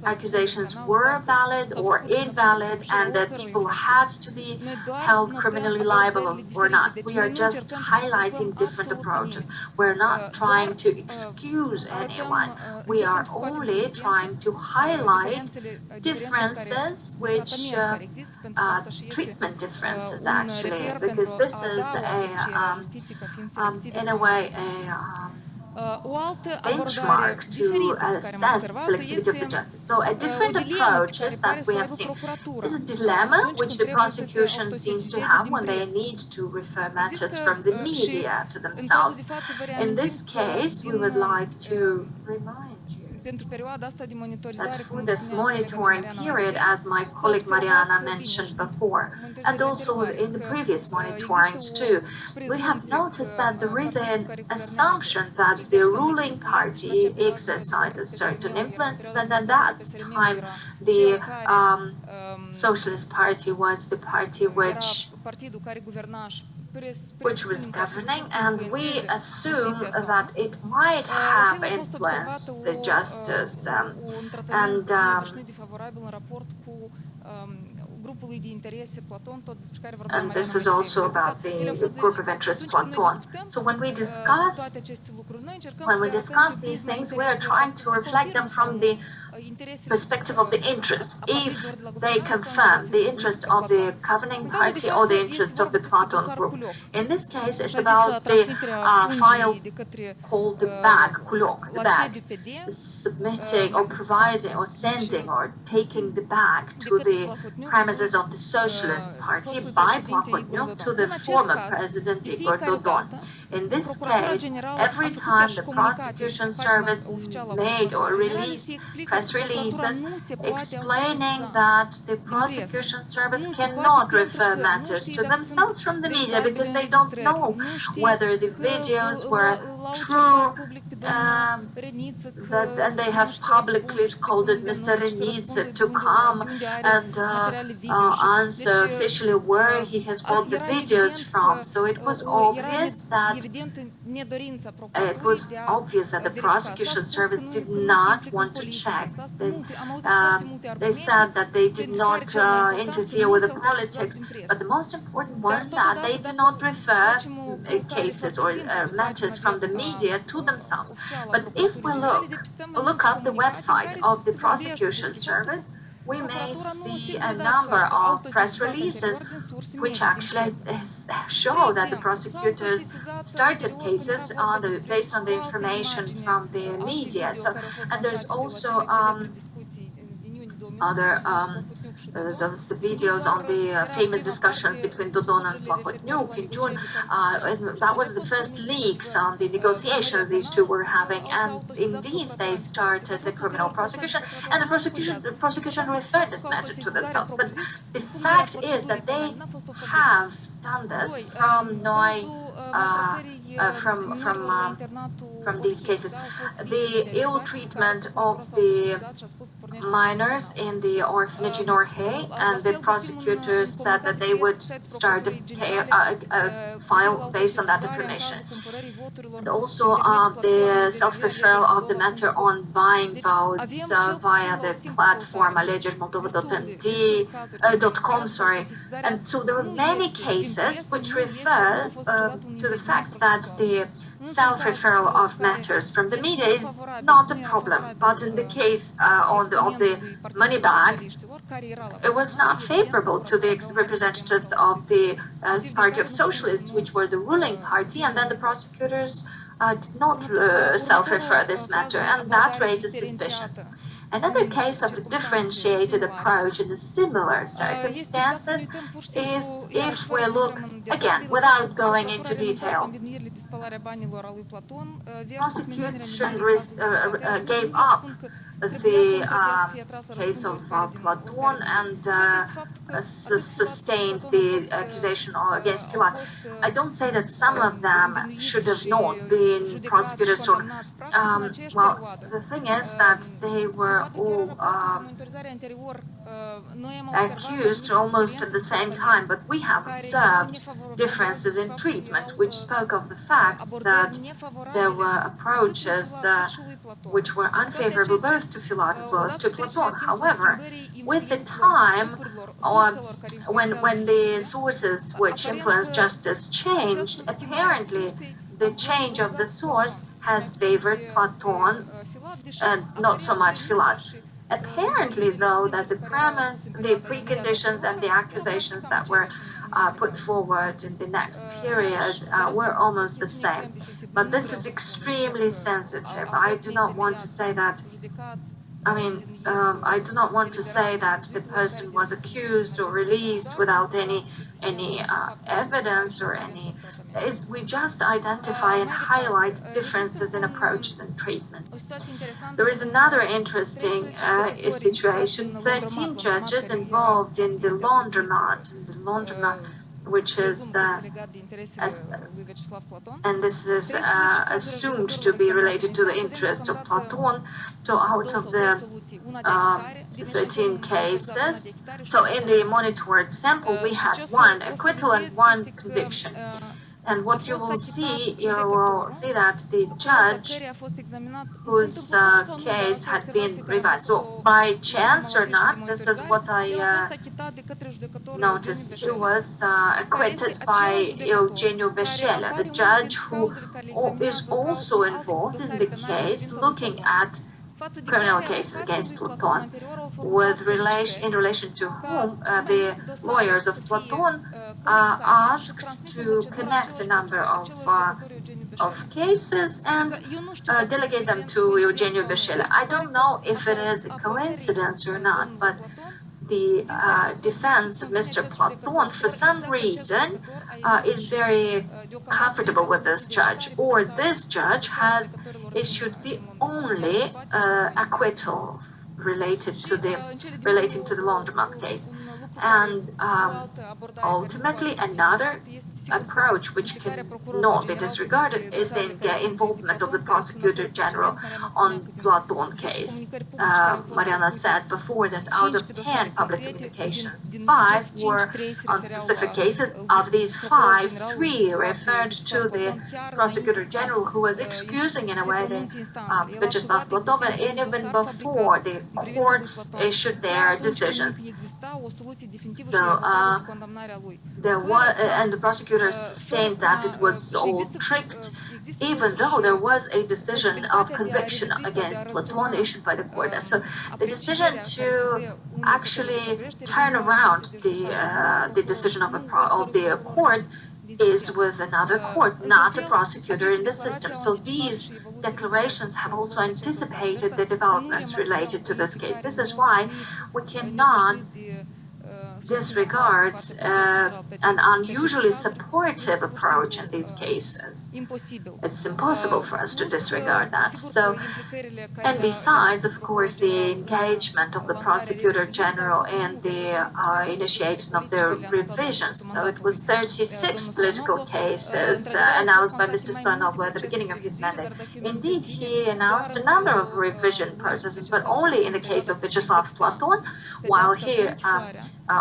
Speaker 5: accusations were valid or invalid and that people had to be held criminally liable or not. We are just highlighting different approaches. We're not trying to excuse anyone. We are only trying to highlight differences, which treatment differences actually, because this is in a way benchmark to assess selectivity of the justice. So a different approach is that we have seen is a dilemma which the prosecution seems to have when they need to refer matters from the media to themselves. In this case, we would like to remind you that for this monitoring period, as my colleague Mariana mentioned before, and also in the previous monitorings too, we have noticed that there is an assumption that the ruling party exercises certain influences, and at that time the Socialist Party was the party which was governing, and we assume that it might have influenced the justice and this is also about the group of interest Platon. So when we discuss these things, we are trying to reflect them from the perspective of the interest. If they confirm the interest of the governing party or the interests of the Platon group. In this case, it's about the file called the bag, kulok, the bag, submitting or providing or sending or taking the bag to the premises of the Socialist Party by Plahotniuc to the former President Igor Dodon. In this case, every time the prosecution service made or released press releases explaining that the prosecution service cannot refer matters to themselves from the media because they don't know whether the videos were true, and they have publicly scolded Mr. Renitsa to come and answer officially where he has got the videos from. So it was obvious that the prosecution service did not want to check. They said that they did not interfere with the politics, but the most important one that they did not refer cases or matters from the media to themselves. But if we look up the website of the prosecution service, we may see a number of press releases which actually show that the prosecutors started cases based on the information from the media. So, and there's also other those the videos on the famous discussions between Dodon and Plahotniuc in June. And that was the first leaks on the negotiations these two were having, and indeed they started the criminal prosecution, and the prosecution referred this matter to themselves. But the fact is that they have done this from from these cases. The ill treatment of the minors in the orphanage in Orhei, and the prosecutors said that they would start a file based on that information. And also the self-referral of the matter on buying votes via the platform alegermoldova.com, and so there are many cases which refer to the fact that the self-referral of matters from the media is not a problem. But in the case of the money bag, it was not favorable to the representatives of the Party of Socialists, which were the ruling party, and then the prosecutors did not self-refer this matter, and that raises suspicions. Another case of a differentiated approach in the similar circumstances is if we look, again, without going into detail, prosecution gave up the case of Platon and sustained the accusation against Filat. I don't say that some of them should have not been prosecuted. Well, the thing is that they were all accused almost at the same time, but we have observed differences in treatment, which spoke of the fact that there were approaches which were unfavorable both to Filat as well as to Platon. However, with the time, when the sources which influence justice changed, apparently the change of the source has favored Platon and not so much Filat. Apparently, though, that the premise, the preconditions and the accusations that were put forward in the next period were almost the same. But this is extremely sensitive. I do not want to say that, I do not want to say that the person was accused or released without any evidence or any. We just identify and highlight differences in approaches and treatments. There is another interesting situation. 13 judges involved in the laundromat, which is, and this is assumed to be related to the interests of Platon. So out of the 13 cases, so in the monitored sample, we had one acquittal and one conviction. And what you will see that the judge whose case had been revised. So by chance or not, this is what I noticed. He was acquitted by Eugeniu Beșelea, the judge who is also involved in the case, looking at criminal cases against Platon, in relation to whom the lawyers of Platon asked to connect a number of cases and delegate them to Eugeniu Beșelea. I don't know if it is a coincidence or not, but the defense of Mr. Platon, for some reason, is very comfortable with this judge, or this judge has issued the only acquittal relating to the laundromat case. And ultimately, another approach which cannot be disregarded is the involvement of the prosecutor general on Platon case. Mariana said before that out of 10 public communications, 5 were on specific cases. Of these 5, 3 referred to the prosecutor general, who was excusing in a way Vyacheslav Platon, and even before the courts issued their decisions. So there was, and the prosecutors sustained that it was all tricked, even though there was a decision of conviction against Platon issued by the court. So the decision to actually turn around the decision of the court is with another court, not a prosecutor in the system. So these declarations have also anticipated the developments related to this case. This is why we cannot disregard an unusually supportive approach in these cases. It's impossible for us to disregard that. So, and besides, of course, the engagement of the prosecutor general in the initiation of the revisions. So it was 36 political cases announced by Mr. Stoyanoglu at the beginning of his mandate. Indeed, he announced a number of revision processes, but only in the case of Vyacheslav Platon, while he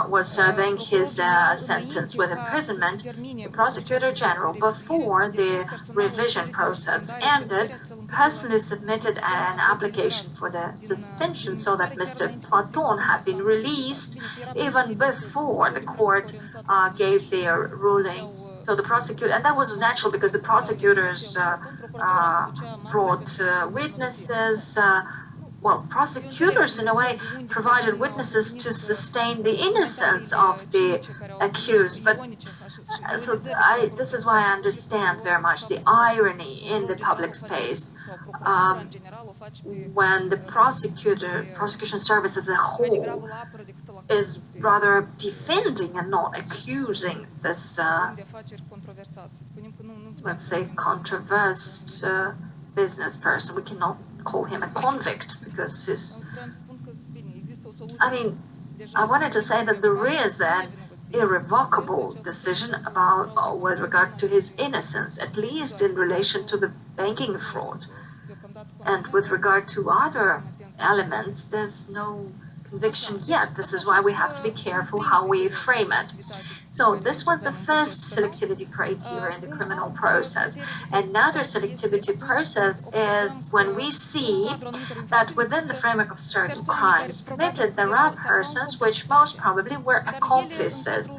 Speaker 5: was serving his sentence with imprisonment, the prosecutor general, before the revision process ended, personally submitted an application for the suspension so that Mr. Platon had been released even before the court gave their ruling. So the prosecutor, and that was natural because the prosecutors brought witnesses. Well, prosecutors, in a way, provided witnesses to sustain the innocence of the accused. But this is why I understand very much the irony in the public space when the prosecution service as a whole is rather defending and not accusing this, let's say, controversial business person. We cannot call him a convict because he's, I mean, I wanted to say that there is an irrevocable decision about with regard to his innocence, at least in relation to the banking fraud. And with regard to other elements, there's no conviction yet. This is why we have to be careful how we frame it. So this was the first selectivity criteria in the criminal process. Another selectivity process is when we see that within the framework of certain crimes committed, there are persons which most probably were accomplices.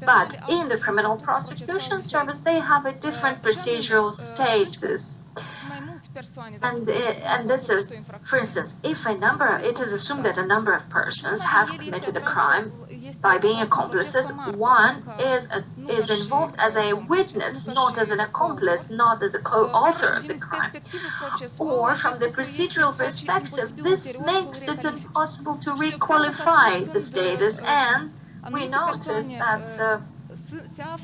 Speaker 5: But in the criminal prosecution service, they have a different procedural status. And this is, for instance, if it is assumed that a number of persons have committed a crime by being accomplices, one is involved as a witness, not as an accomplice, not as a co-author of the crime. Or from the procedural perspective, this makes it impossible to requalify the status, and we notice that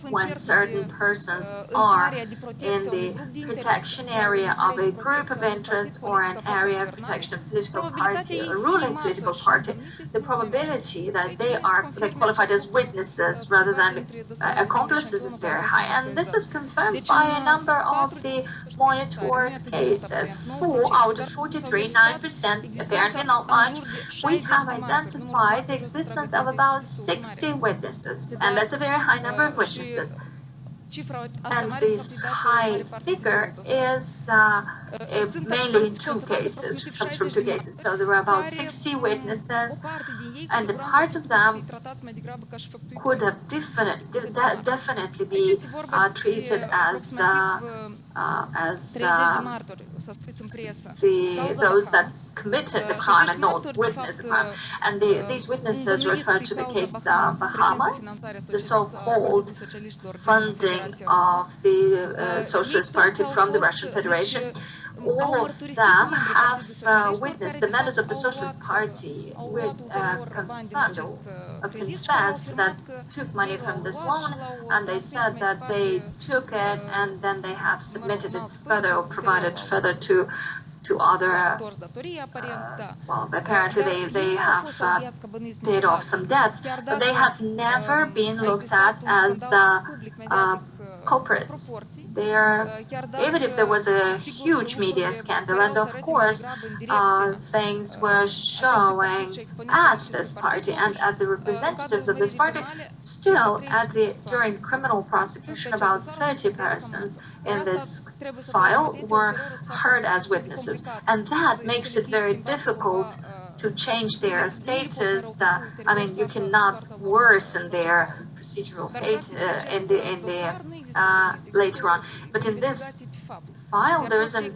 Speaker 5: when certain persons are in the protection area of a group of interests or an area of protection of political party or a ruling political party, the probability that they are qualified as witnesses rather than accomplices is very high. And this is confirmed by a number of the monitored cases. 4 out of 43, 9%, apparently not much, we have identified the existence of about 60 witnesses. And that's a very high number of witnesses. And this high figure is mainly in two cases, comes from two cases. So there were about 60 witnesses, and a part of them could have definitely be treated as those that committed the crime and not witnessed the crime. And these witnesses refer to the case Bahamas, the so-called funding of the Socialist Party from the Russian Federation. All of them have witnessed, the members of the Socialist Party confessed that took money from this loan, and they said that they took it and then they have submitted it further or provided further to other, well, apparently they have paid off some debts, but they have never been looked at as culprits. Even if there was a huge media scandal, and of course things were showing at this party and at the representatives of this party, still during criminal prosecution, about 30 persons in this file were heard as witnesses, and that makes it very difficult to change their status. I mean, you cannot worsen their procedural fate in the later on. But in this file, there is an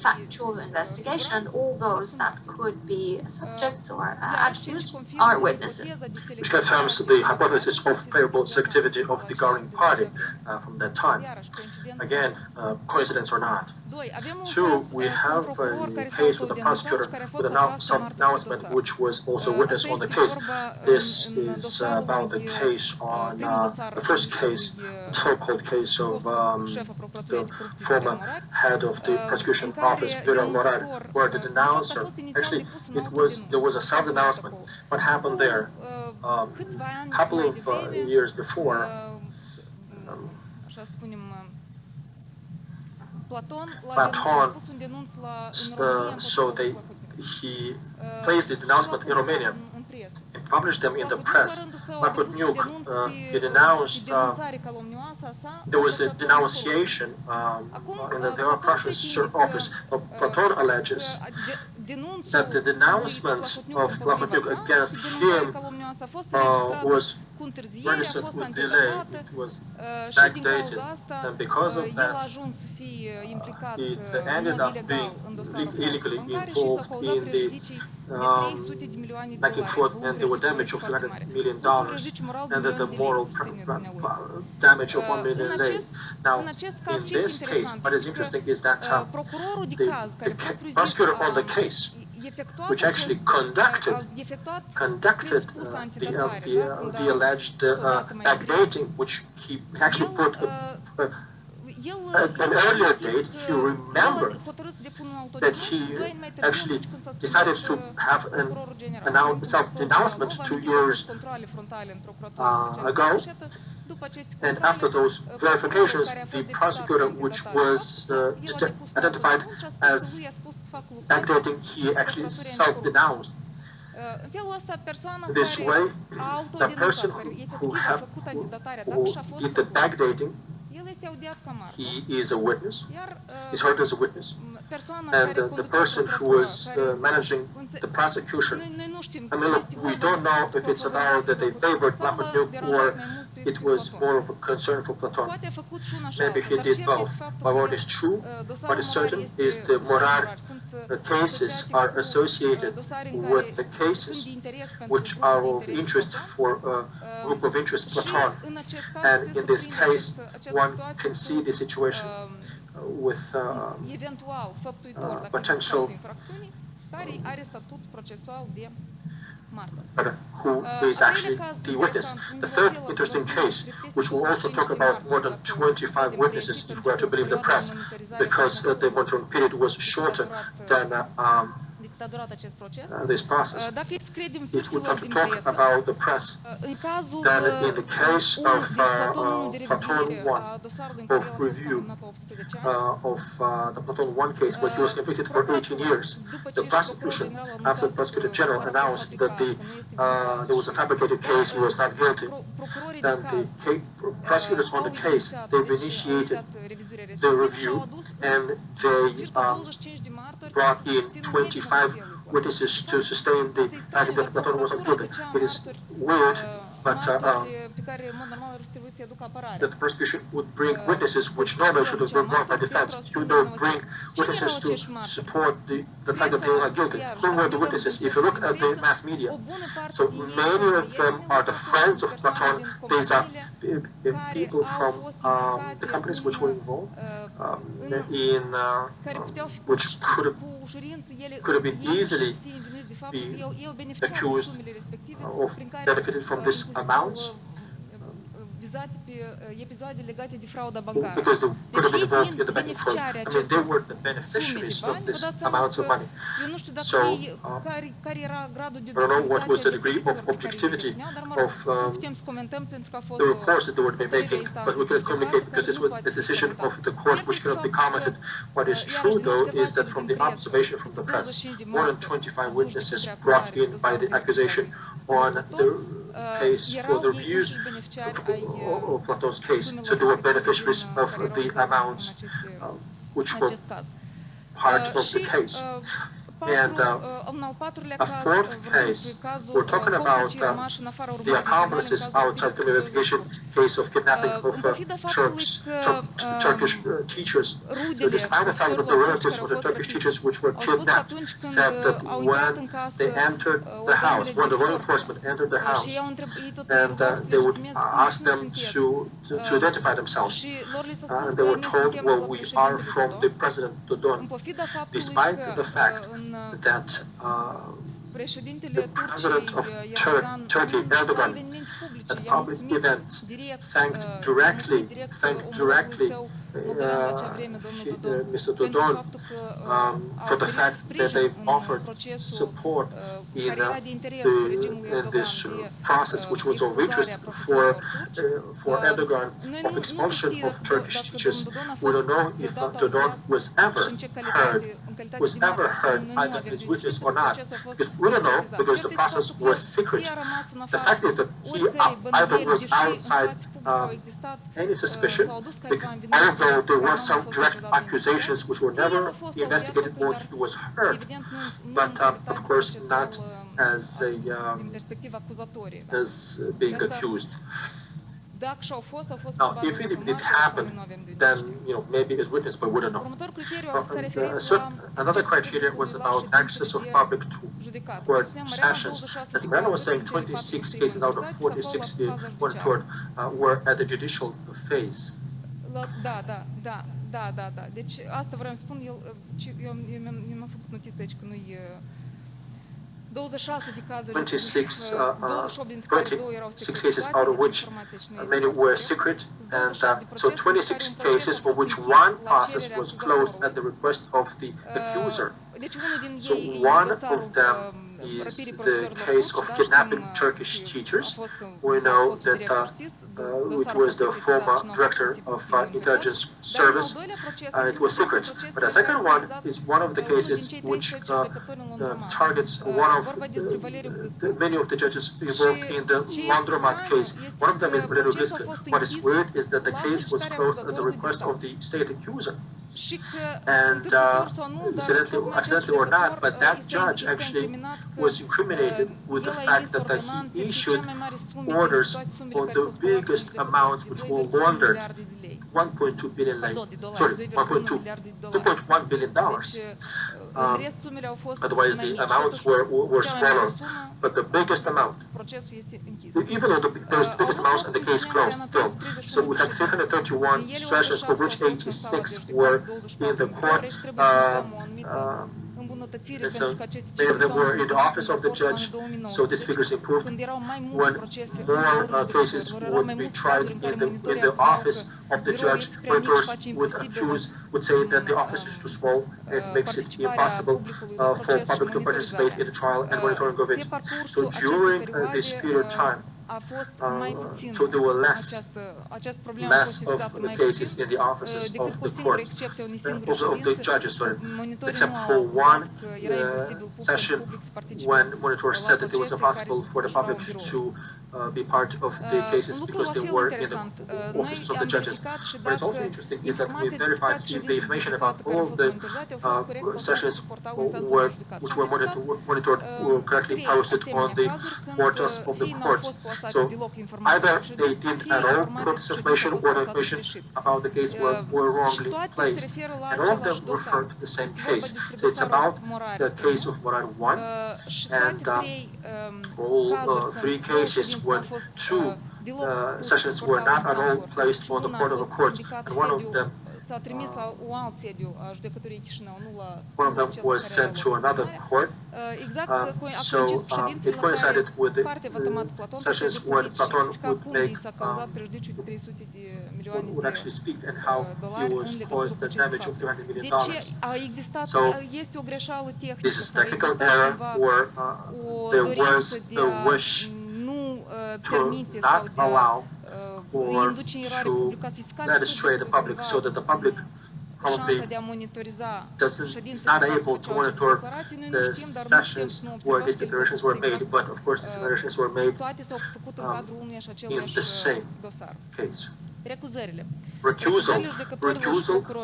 Speaker 5: factual investigation, and all those that could be subjects or accused are witnesses.
Speaker 2: Which confirms the hypothesis of favorable selectivity of the governing party from that time. Again, coincidence or not. Two, we have a case with the prosecutor with some announcement which was also witness on the case. This is about the case on the first case, the so-called case of the former head of the prosecution office, Viral Morar, where the denouncer, actually there was a self-denouncement. What happened there? A couple of years before, Platon, he placed this denouncement in Romania and published them in the press. He denounced, there was a denunciation in the Prussia's office. Platon alleges that the denouncement of Plahotniuc against him was registered with delay. It was backdated, and because of that, it ended up being illegally involved in the back and forth, and there were damage of $300 million, and that the moral damage of $1 million. Now, in this case, what is interesting is that the prosecutor on the case, which actually conducted the alleged backdating, which he actually put an earlier date. He remembered that he actually decided to have an self-denouncement 2 years ago. And after those verifications, the prosecutor, which was identified as backdating, he actually self-denounced. This way, the person who did the backdating, he is a witness, is heard as a witness. And the person who was managing the prosecution, I mean, look, we don't know if it's about that they favored Plahotniuc or it was more of a concern for Platon. Maybe he did both. But what is true, what is certain, is the Morar cases are associated with the cases which are of interest for a group of interest, Platon. And in this case, one can see the situation with potential who is actually the witness. The third interesting case, which we'll also talk about more than 25 witnesses if we are to believe the press, because the monitoring period was shorter than this process. If we have to talk about the press, then in the case of Platon 1, of review of the Platon 1 case, where he was convicted for 18 years, the prosecution, after the prosecutor general announced that there was a fabricated case, he was not guilty, then the prosecutors on the case, they've initiated the review, and they brought in 25 witnesses to sustain the fact that Platon wasn't guilty. It is weird, but that the prosecution would bring witnesses which normally should have been brought by defense. You don't bring witnesses to support the fact that they were not guilty. Who were the witnesses? If you look at the mass media, so many of them are the friends of Platon. These are people from the companies which were involved in which could have been easily be accused of benefiting from this amount. Because they could have been involved in the banking fraud. I mean, they were the beneficiaries of this amount of money. So, I don't know what was the degree of objectivity of the reports that they would be making, but we can communicate because this was the decision of the court which cannot be commented. What is true, though, is that from the observation from the press, more than 25 witnesses brought in by the accusation on the case for the review of Platon's case. So they were beneficiaries of the amounts which were part of the case. And a fourth case, we're talking about the accomplices outside the investigation case of kidnapping of Turkish teachers. So despite the fact that the relatives of the Turkish teachers which were kidnapped said that when they entered the house, when the law enforcement entered the house, and they would ask them to identify themselves, and they were told, well, we are from the President Dodon, despite the fact that the President of Turkey, Erdogan, at public events, thanked directly Mr. Dodon for the fact that they offered support in this process, which was of interest for Erdogan, of expulsion of Turkish teachers. We don't know if Dodon was ever heard either as witness or not, because we don't know, because the process was secret. The fact is that he either was outside any suspicion, although there were some direct accusations which were never investigated or he was heard, but of course not as being accused. Now, if it did happen, then maybe as witness, but we don't know. Another criteria was about access of public to court sessions. As Mariana was saying, 26 cases out of 46 monitored were at the judicial phase.
Speaker 1: Da. Deci asta vreau să spun, eu mi-am făcut notiță aici că nu-i 26 de cazuri,
Speaker 2: 26 cases out of which many were secret, and so 26 cases for which one process was closed at the request of the accuser. So one of them is the case of kidnapping Turkish teachers. We know that it was the former director of intelligence service, and it was secret. But the second one is one of the cases which targets one of many of the judges involved in the laundromat case. One of them is Mariana. What is weird is that the case was closed at the request of the state accuser. And accidentally or not, but that judge actually was incriminated with the fact that he issued orders on the biggest amount which were laundered, 1.2 billion, sorry, 2.1 billion dollars. Otherwise, the amounts were smaller, but the biggest amount, even though those biggest amounts and the case closed still. So we had 331 sessions, of which 86 were in the court. So many of them were in the office of the judge, so these figures improved. When more cases would be tried in the office of the judge, monitors would say that the office is too small and it makes it impossible for public to participate in the trial and monitoring of it. So during this period of time, so there were less of the cases in the offices of the court, of the judges, except for one session when monitors said that it was impossible for the public to be part of the cases because they were in the offices of the judges. But it's also interesting is that we verified the information about all the sessions which were monitored were correctly posted on the portals of the courts. So either they did at all put this information or the information about the case were wrongly placed. And all of them refer to the same case. So it's about the case of Moran 1 and all three cases when two sessions were not at all placed on the court of the court, and one of them was sent to another court. So it coincided with the sessions when Platon would actually speak and how he was caused the damage of $300 million. So this is technical error where there was a wish to not allow or to let astray the public so that the public probably is not able to monitor the sessions where these declarations were made, but of course these declarations were made in the same case. recusal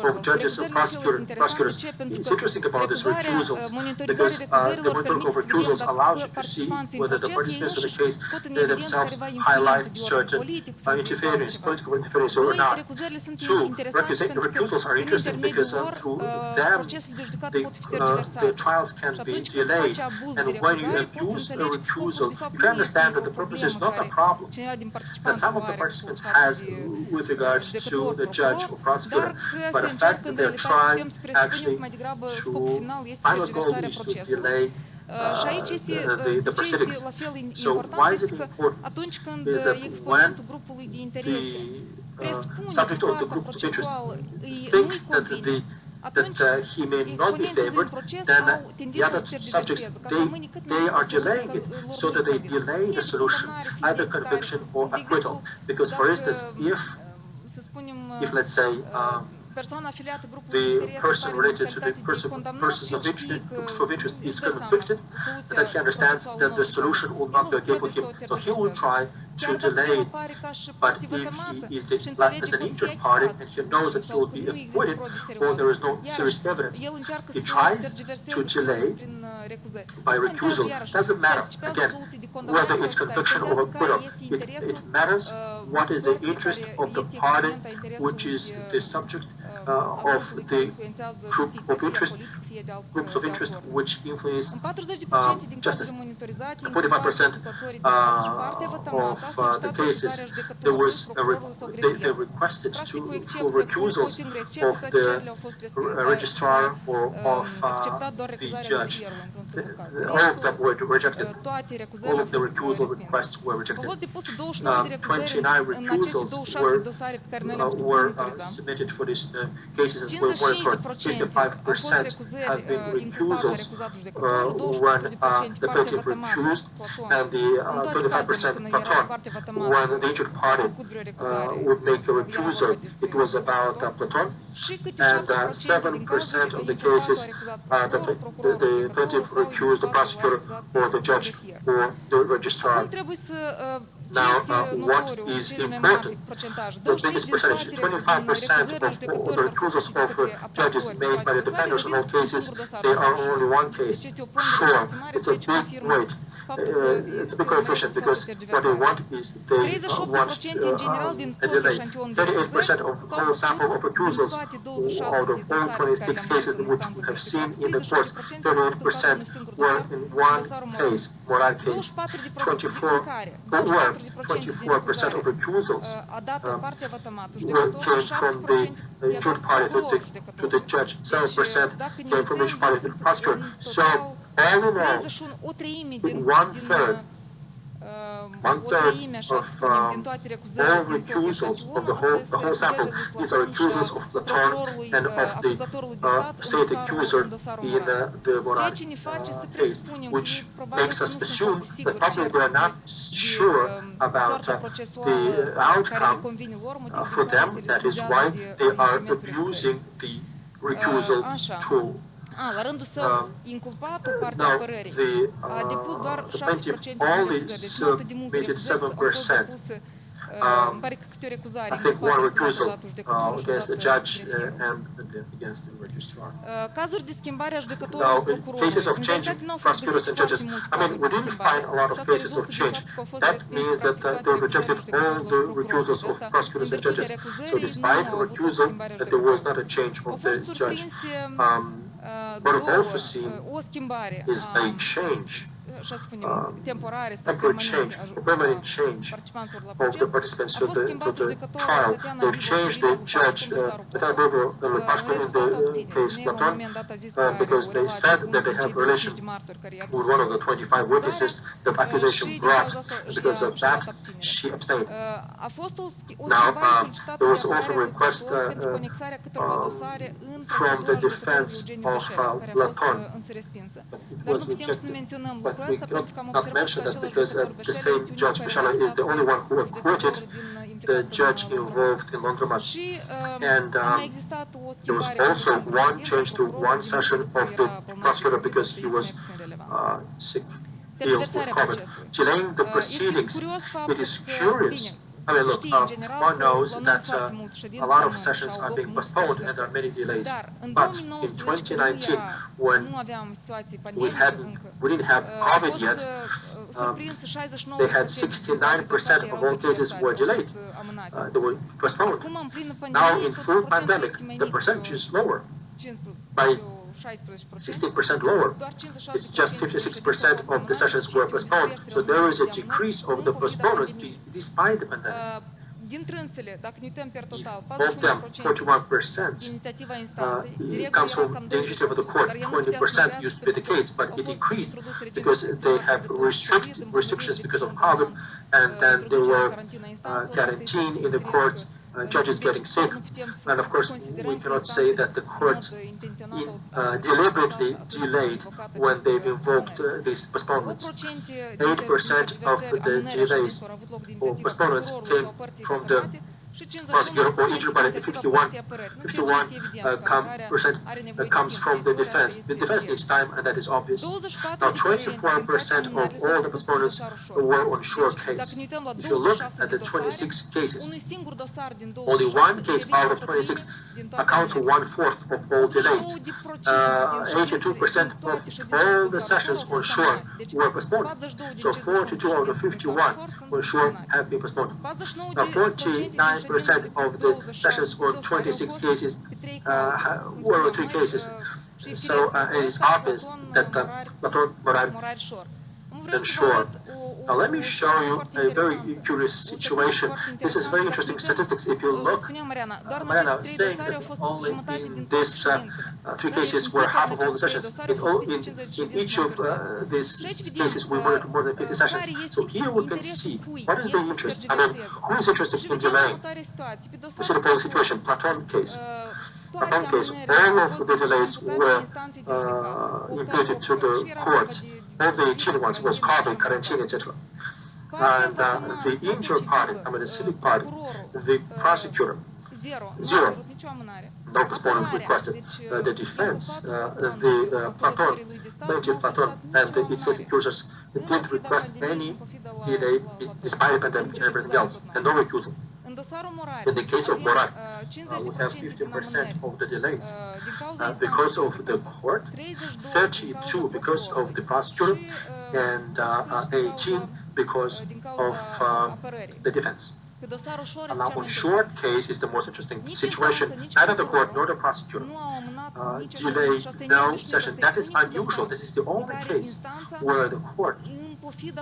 Speaker 2: of judges and prosecutors. It's interesting about these recusals because the monitoring of recusals allows you to see whether the participants of the case they themselves highlight certain political interference or not. Two, recusals are interesting because through them the trials can be delayed, and when you abuse a recusal, you can understand that the purpose is not a problem that some of the participants has with regards to the judge or prosecutor, but the fact that they're trying actually to final goal is to delay the proceedings. So why is it important is that when the subject of the group of interest thinks that he may not be favored, then the other subjects, they are delaying it so that they delay the solution, either conviction or acquittal. Because, for instance, if let's say, the person related to the persons of interest is convicted, then he understands that the solution will not be available to him, so he will try to delay it. But if he is as an injured party and he knows that he will be acquitted or there is no serious evidence, he tries to delay by recusal. Doesn't matter, again, whether it's conviction or acquittal. It matters what is the interest of the party which is the subject of the groups of interest which influence justice. 45% of the cases, they requested to recusals of the registrar or of the judge. All of them were rejected. All of the recusal requests were rejected. 29 recusals were submitted for these cases and were for 55% have been recusals when the plaintiff recused, and the 25% platon when the injured party would make a recusal. It was about platon, and 7% of the cases the plaintiff recused the prosecutor or the judge or the registrar. Now, what is important? The biggest percentage, 25% of the recusals of judges made by the defenders in all cases, they are only one case. Sure, it's a big weight. It's a big coefficient because what they want is they want a delay. 38% of the whole sample of recusals out of all 26 cases which we have seen in the courts, 38% were in one case, Moran case. 24% of recusals came from the injured party to the judge. 7% came from the injured party to the prosecutor. So, all in all, one-third of all recusals of the whole sample, these are recusals of Platon and of the state accuser in the Moran case, which makes us assume that probably they are not sure about the outcome for them. That is why they are abusing the recusal tool.
Speaker 1: La rândul său, inculpatul, partea apărării, a depus doar 7% din recuzări. Deci multe de multe recuzări s-au propus, îmi pare că câte o recuzare în toate deputatul judecătorul și cazuri de schimbare a judecătorului procurorului. În realitate nu au fost găsiți foarte mulți cazuri de schimbare. Și asta e rezultatul de fapt că au fost respinși practic toate recuzările judecătorului și procurorului. În virtutea recuzării nu au avut o schimbare a judecătorului. Au fost surprinse o schimbare a, așa spunem, temporare sau permanent a participanților la proces. A fost schimbat judecătorul Tatiana Grigore, la un moment dat a zis că are o relație cu unul dintre cei 25 de martori care i-a dus și din cauza asta și abținere. A fost o schimbare solicitată de apărare de procuror pentru conexarea câteva dosare în procurorul judecătorului Eugeniu Mișel, care a fost însă respinsă. Dar nu putem să nu menționăm lucrul ăsta pentru că am observat că același judecător Beșele este unul care
Speaker 2: the judge involved in laundromat. And there was also one change to one session of the prosecutor because he was sick, ill with COVID. Delaying the proceedings, it is curious I mean, look, one knows that a lot of sessions are being postponed and there are many delays. But in 2019, when we didn't have COVID yet, they had 69% of all cases were delayed. They were postponed. Now, in full pandemic, the percentage is lower by 16% lower. It's just 56% of the sessions were postponed. So there is a decrease of the postponements despite the pandemic. Of them, 41% comes from the initiative of the court. 20% used to be the case, but it increased because they have restrictions because of COVID, and then they were quarantined in the courts. Judges getting sick, and of course we cannot say that the courts deliberately delayed when they've invoked these postponements. 8% of the delays or postponements came from the prosecutor or injured party. 51% comes from the defense. The defense needs time, and that is obvious. Now, 24% of all the postponements were on short case. If you look at the 26 cases, only one case out of 26 accounts for 1/4 of all delays. 82% of all the sessions on shore were postponed. So 42 out of 51 on shore have been postponed. Now, 49% of the sessions on 26 cases were on 3 cases. So it is obvious that Platon, Morar, and Shore. Now let me show you a very curious situation. This is very interesting statistics. If you look, Mariana saying that only in this 3 cases were half of all the sessions. In each of these cases, we wanted more than 50 sessions. So here we can see what is the interest. I mean, who is interested in delaying? This is the following situation. Platon case. Platon case. All of the delays were imputed to the courts. All the 18 ones was COVID, quarantine, etc. And the injured party, I mean the civic party, the prosecutor, 0. No postponement requested. The defense, the Platon, plaintiff Platon, and its accusers didn't request any delay despite the pandemic and everything else, and no recusal. In the case of Morar, we have 50% of the delays because of the court, 32 because of the prosecutor, and 18 because of the defense. And now, on short case is the most interesting situation. Neither the court nor the prosecutor delay no session. That is unusual. This is the only case where the court,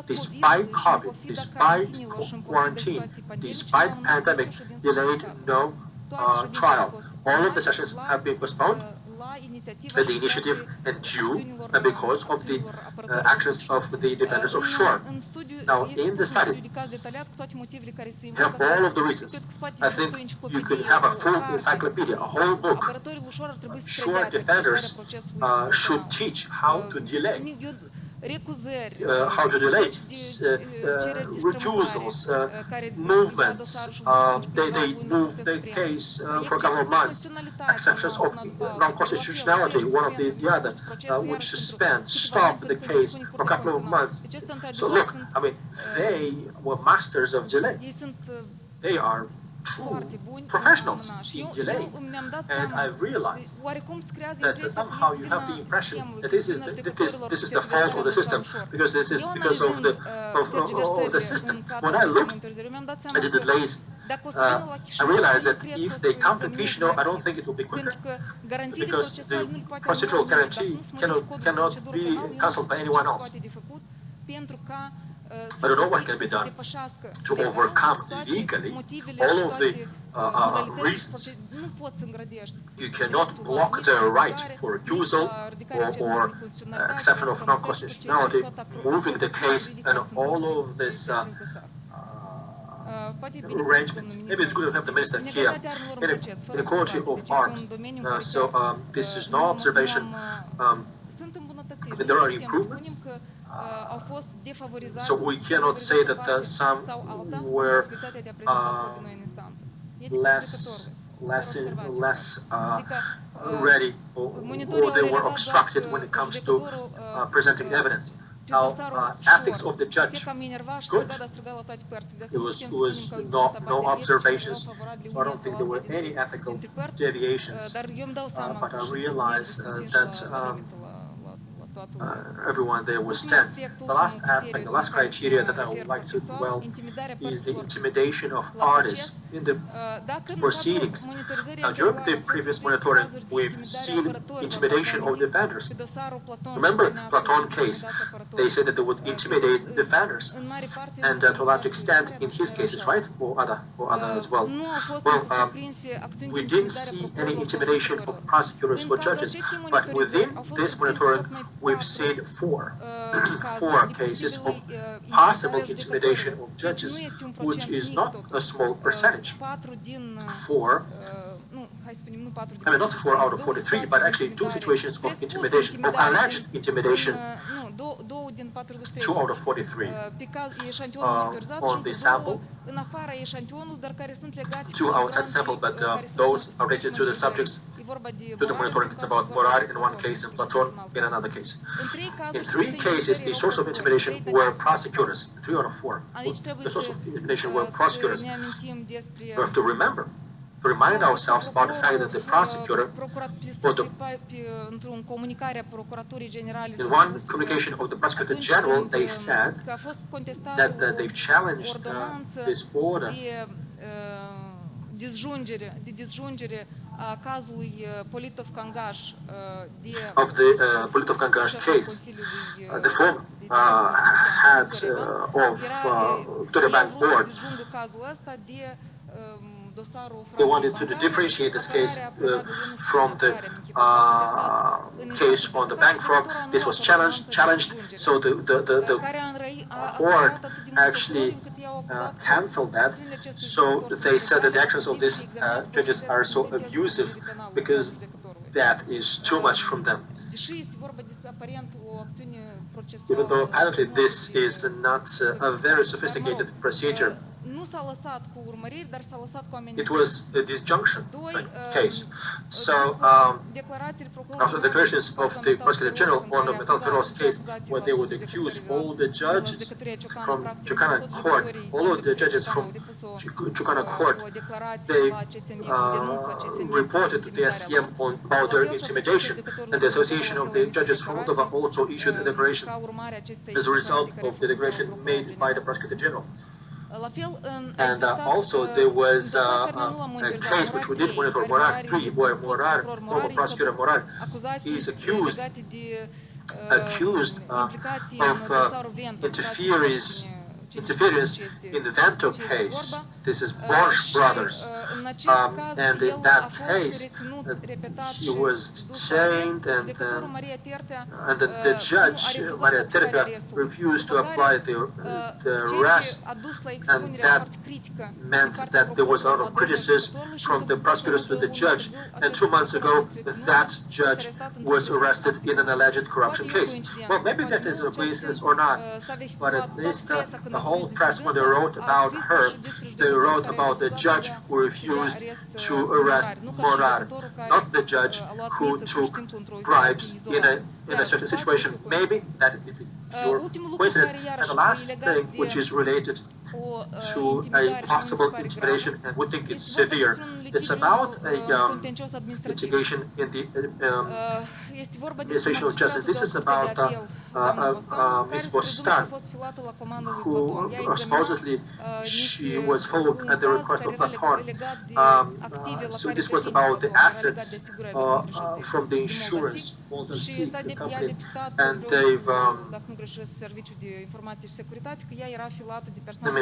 Speaker 2: despite COVID, despite quarantine, despite pandemic, delayed no trial. All of the sessions have been postponed. The initiative and due because of the actions of the defenders of Shore. Now, in the study, you have all of the reasons. I think you could have a full encyclopedia, a whole book. Shore defenders should teach how to delay. How to delay recusals, movements. They move the case for a couple of months. Exceptions of non-constitutionality, one of the other, which stop the case for a couple of months. So look, I mean, they were masters of delay. They are true professionals in delay. And I realized that somehow you have the impression that this is the fault of the system, because this is because of the system. When I looked at the delays, I realized that if they come to Chisinau, I don't think it will be quicker, because the procedural guarantee cannot be cancelled by anyone else. I don't know what can be done to overcome legally all of the reasons. You cannot block their right for recusal or exception of non-constitutionality, moving the case, and all of this arrangements. Maybe it's good to have the minister here. Inequality of arms. So this is no observation. There are improvements. So we cannot say that some were less ready, or they were obstructed when it comes to presenting evidence. ethics of the judge good. It was no observations, so I don't think there were any ethical deviations. But I realized that everyone there was tense. The last aspect, the last criteria that I would like to dwell is the intimidation of parties in the proceedings. Now, during the previous monitoring, we've seen intimidation of defenders. Remember Platon case? They said that they would intimidate defenders, and to a large extent in his cases, right, or other as well. Well, we didn't see any intimidation of prosecutors or judges, but within this monitoring, we've seen four cases of possible intimidation of judges, which is not a small percentage. Not 4 out of 43, but actually 2 situations of intimidation, of alleged intimidation, 2 out of 43 on the sample, 2 outside sample, but those are related to the subjects, to the monitoring. It's about Morar in one case and Platon in another case. In 3 cases, the source of intimidation were prosecutors, 3 out of 4. The source of intimidation were prosecutors. We have to remember, to remind ourselves about the fact that the prosecutor, in one communication of the Prosecutor General, they said that they challenged this order of the Politov-Kangash case. The form head of the bank board, they wanted to differentiate this case from the case on the bank fraud. This was challenged, so the court actually cancelled that. So they said that the actions of these judges are so abusive because that is too much from them. Even though apparently this is not a very sophisticated procedure, it was a disjunction case. So after the declarations of the Prosecutor General on the Metal Feroz case, where they would accuse all the judges from Chukana court, all of the judges from Chukana court, they reported to the SCM about their intimidation, and the Association of the Judges from Moldova also issued a declaration as a result of the declaration made by the Prosecutor General. And also there was a case which we did monitor, Morar 3, where Morar, former prosecutor Morar, he is accused of interference in the Vento case. This is Borsch brothers. And in that case, he was chained, and the judge, Maria Terpea, refused to apply the arrest, and that meant that there was a lot of criticism from the prosecutors to the judge, and 2 months ago, that judge was arrested in an alleged corruption case. Well, maybe that is a coincidence or not, but at least the whole press, when they wrote about her, they wrote about the judge who refused to arrest Morar, not the judge who took bribes in a certain situation. Maybe that is pure coincidence. And the last thing, which is related to a possible intimidation, and we think it's severe, it's about a litigation in the administration of justice. This is about Ms. Bostan, who supposedly she was followed at the request of Platon. So this was about the assets from the insurance, Moldovan Sea, the company, and they've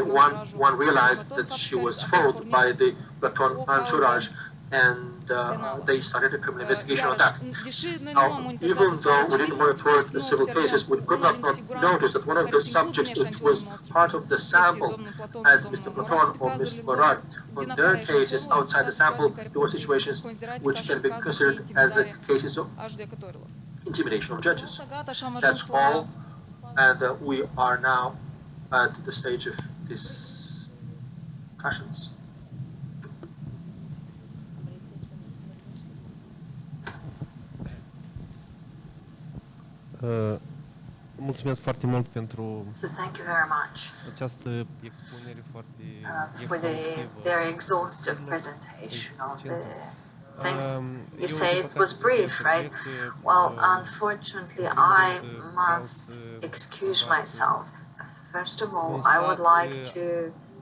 Speaker 2: one realized that she was followed by the Platon entourage, and they started a criminal investigation on that. Now, even though we didn't monitor the civil cases, we could not notice that one of the subjects which was part of the sample, as Mr. Platon or Ms. Morar, on their cases outside the sample, there were situations which can be considered as cases of intimidation of judges. That's all, and we are now at the stage of discussions.
Speaker 6: Mulțumesc foarte mult pentru
Speaker 5: So thank you very much
Speaker 6: această expunere foarte
Speaker 5: for the
Speaker 6: exhaustivă.
Speaker 5: very exhaustive presentation of the things. You
Speaker 6: Eu,
Speaker 5: say
Speaker 6: din
Speaker 5: it
Speaker 6: păcate,
Speaker 5: was brief,
Speaker 6: trebuie să
Speaker 5: right?
Speaker 6: plec,
Speaker 5: Well, unfortunately, I must excuse
Speaker 6: vreau să
Speaker 5: myself. First of all, I
Speaker 6: constat
Speaker 5: would like
Speaker 6: că
Speaker 5: to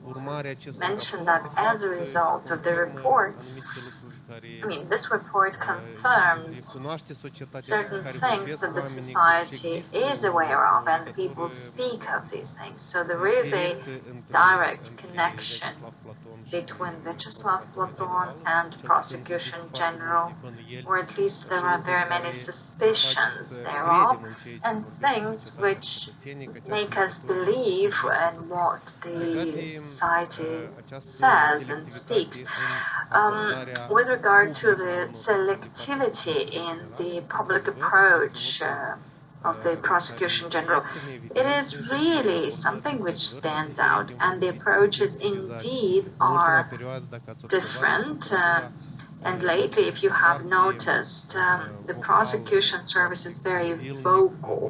Speaker 6: urmarea acestui
Speaker 5: mention
Speaker 6: raport,
Speaker 5: that
Speaker 6: de fapt,
Speaker 5: as a result
Speaker 6: se
Speaker 5: of the
Speaker 6: confirmă
Speaker 5: report,
Speaker 6: anumite lucruri care
Speaker 5: I mean, this report confirms
Speaker 6: recunoaște societatea
Speaker 5: certain
Speaker 6: care
Speaker 5: things
Speaker 6: vorbesc
Speaker 5: that the
Speaker 6: oamenii că
Speaker 5: society
Speaker 6: există
Speaker 5: is
Speaker 6: o
Speaker 5: aware of and
Speaker 6: legătură
Speaker 5: people speak of these things. So there is a
Speaker 6: directă
Speaker 5: direct
Speaker 6: între
Speaker 5: connection
Speaker 6: Vyacheslav Platon și
Speaker 5: between Vyacheslav Platon and
Speaker 6: cel puțin
Speaker 5: prosecution
Speaker 6: există foarte
Speaker 5: general,
Speaker 6: multe bănuieli
Speaker 5: or at least there are very many suspicions thereof, and things which make us believe in what the society says and speaks. With regard to the selectivity in the public approach of the prosecution general, it is really something which stands out, and the approaches indeed are different. And lately, if you have noticed, the prosecution service is very vocal.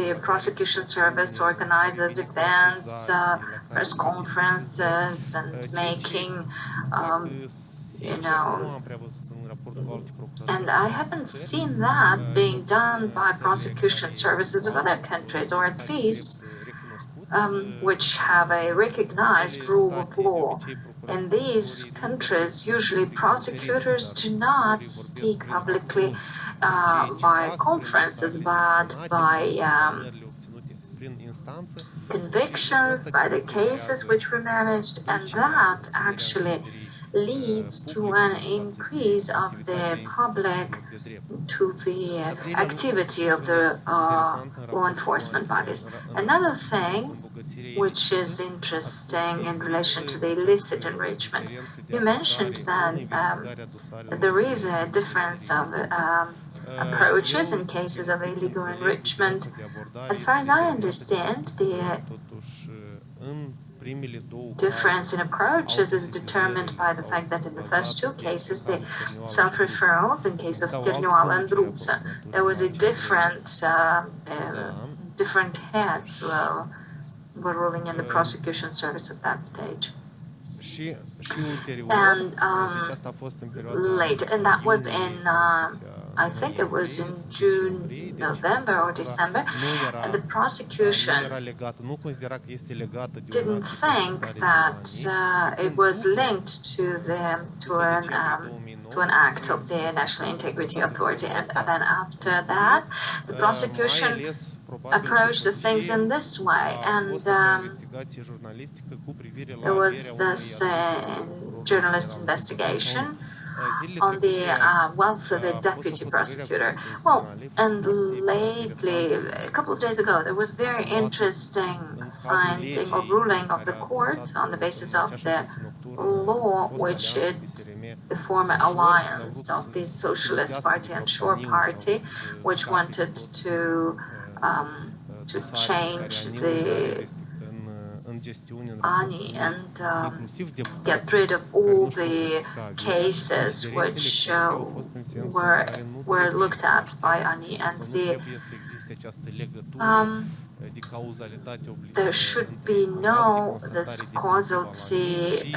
Speaker 5: The prosecution service organizes events, press conferences, and making, you know, and I haven't seen that being done by prosecution services of other countries, or at least which have a recognized rule of law. In these countries, usually prosecutors do not speak publicly by conferences, but by convictions, by the cases which were managed, and that actually leads to an increase of the public to the activity of the law enforcement bodies. Another thing which is interesting in relation to the illicit enrichment, you mentioned that there is a difference of approaches in cases of illegal enrichment. As far as I understand, the difference in approaches is determined by the fact that in the first two cases, the self-referrals, in case of Stirneau and Ratu, there was a different heads were ruling in the prosecution service at that stage. And later, and that was in, I think it was in June, November or December, and the prosecution didn't think that it was linked to an act of the National Integrity Authority. And then after that, the prosecution approached the things in this way, and there was this journalist investigation on the wealth of a deputy prosecutor. Well, and lately, a couple of days ago, there was very interesting finding or ruling of the court on the basis of the law which it form an alliance of the Socialist Party and Shore Party, which wanted to change the ANI and get rid of all the cases which were looked at by ANI, and there should be this causality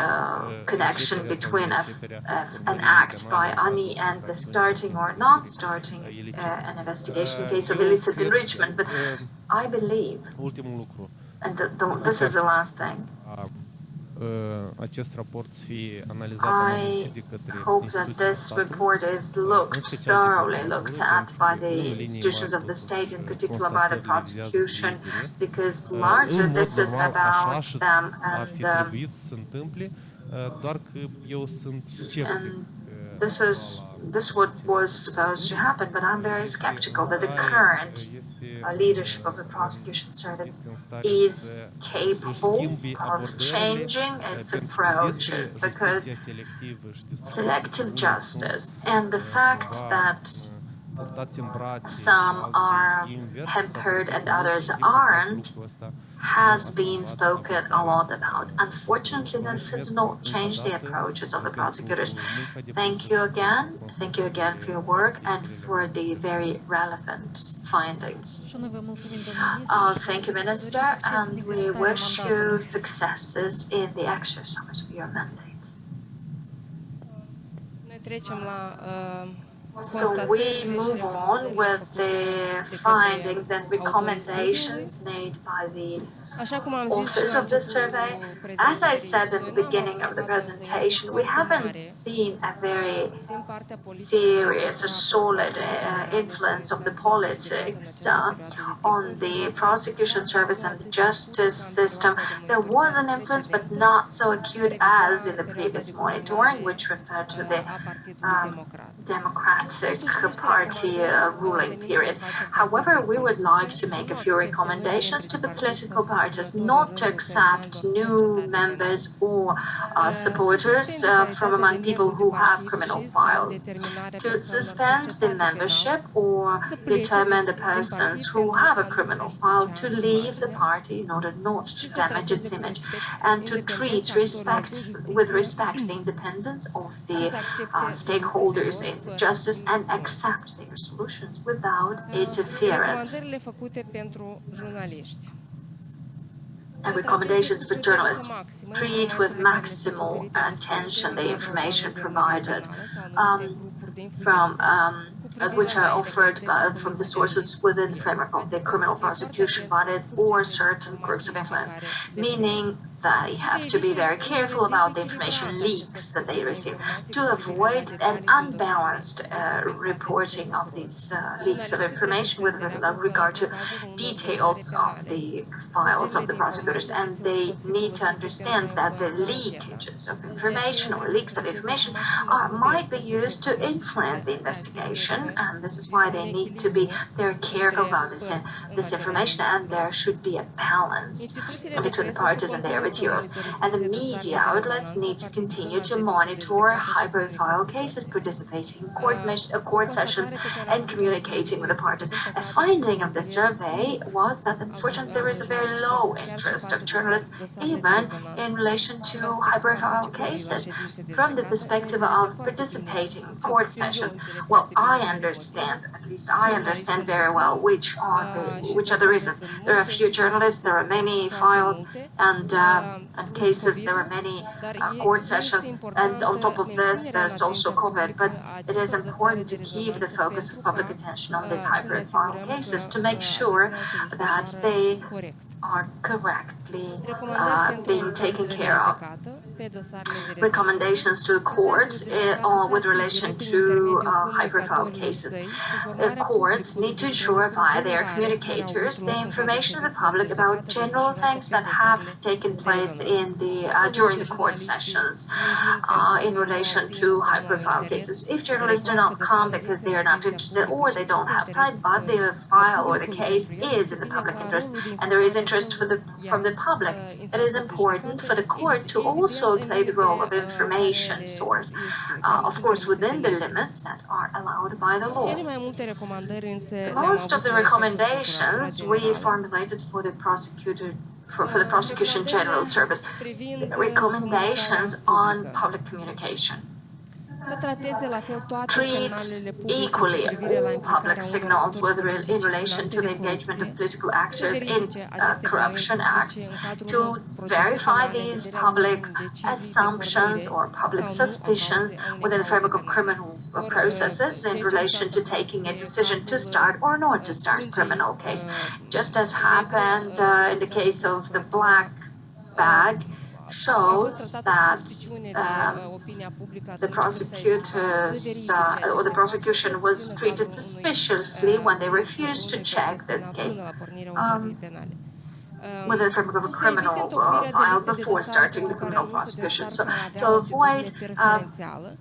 Speaker 5: connection between an act by ANI and the starting or not starting an investigation case of illicit enrichment. But I believe, and this is the last thing, I hope that this report is thoroughly looked at by the institutions of the state, in particular by the prosecution, because largely this is about them, and this what was supposed to happen. But I'm very skeptical that the current leadership of the prosecution service is capable of changing its approaches, because selective justice and the fact that some are hampered and others aren't has been spoken a lot about. Unfortunately, this has not changed the approaches of the prosecutors. Thank you again. Thank you again for your work and for the very relevant findings. Thank you, Minister, and we wish you successes in the exercise of your mandate. So we move on with the findings and recommendations made by the authors of the survey. As I said at the beginning of the presentation, we haven't seen a very serious or solid influence of the politics on the prosecution service and the justice system. There was an influence, but not so acute as in the previous monitoring, which referred to the Democratic Party ruling period. However, we would like to make a few recommendations to the political parties not to accept new members or supporters from among people who have criminal files, to suspend the membership or determine the persons who have a criminal file to leave the party in order not to damage its image, and to treat with respect the independence of the stakeholders in justice and accept their solutions without interference. And recommendations for journalists: treat with maximal attention the information provided which are offered from the sources within the framework of the criminal prosecution bodies or certain groups of influence, meaning they have to be very careful about the information leaks that they receive to avoid an unbalanced reporting of these leaks of information with regard to details of the files of the prosecutors. And they need to understand that the leakages of information or leaks of information might be used to influence the investigation, and this is why they need to be very careful about this information, and there should be a balance between the parties and their materials. And the media outlets need to continue to monitor high-profile cases, participating in court sessions, and communicating with the parties. A finding of the survey was that, unfortunately, there is a very low interest of journalists, even in relation to high-profile cases. From the perspective of participating in court sessions, well, I understand, at least I understand very well which are the reasons. There are few journalists, there are many files and cases, there are many court sessions, and on top of this, there's also COVID. But it is important to keep the focus of public attention on these high-profile cases to make sure that they are correctly being taken care of. Recommendations to the court with relation to high-profile cases. Courts need to ensure via their communicators the information to the public about general things that have taken place during the court sessions in relation to high-profile cases. If journalists do not come because they are not interested or they don't have time, but the file or the case is in the public interest and there is interest from the public, it is important for the court to also play the role of information source, of course within the limits that are allowed by the law. Most of the recommendations we formulated for the Prosecution General Service, recommendations on public communication. Treat equally all public signals in relation to the engagement of political actors in corruption acts, to verify these public assumptions or public suspicions within the framework of criminal processes in relation to taking a decision to start or not to start a criminal case. Just as happened in the case of the black bag, shows that the prosecutors or the prosecution was treated suspiciously when they refused to check this case within the framework of a criminal file before starting the criminal prosecution. So to avoid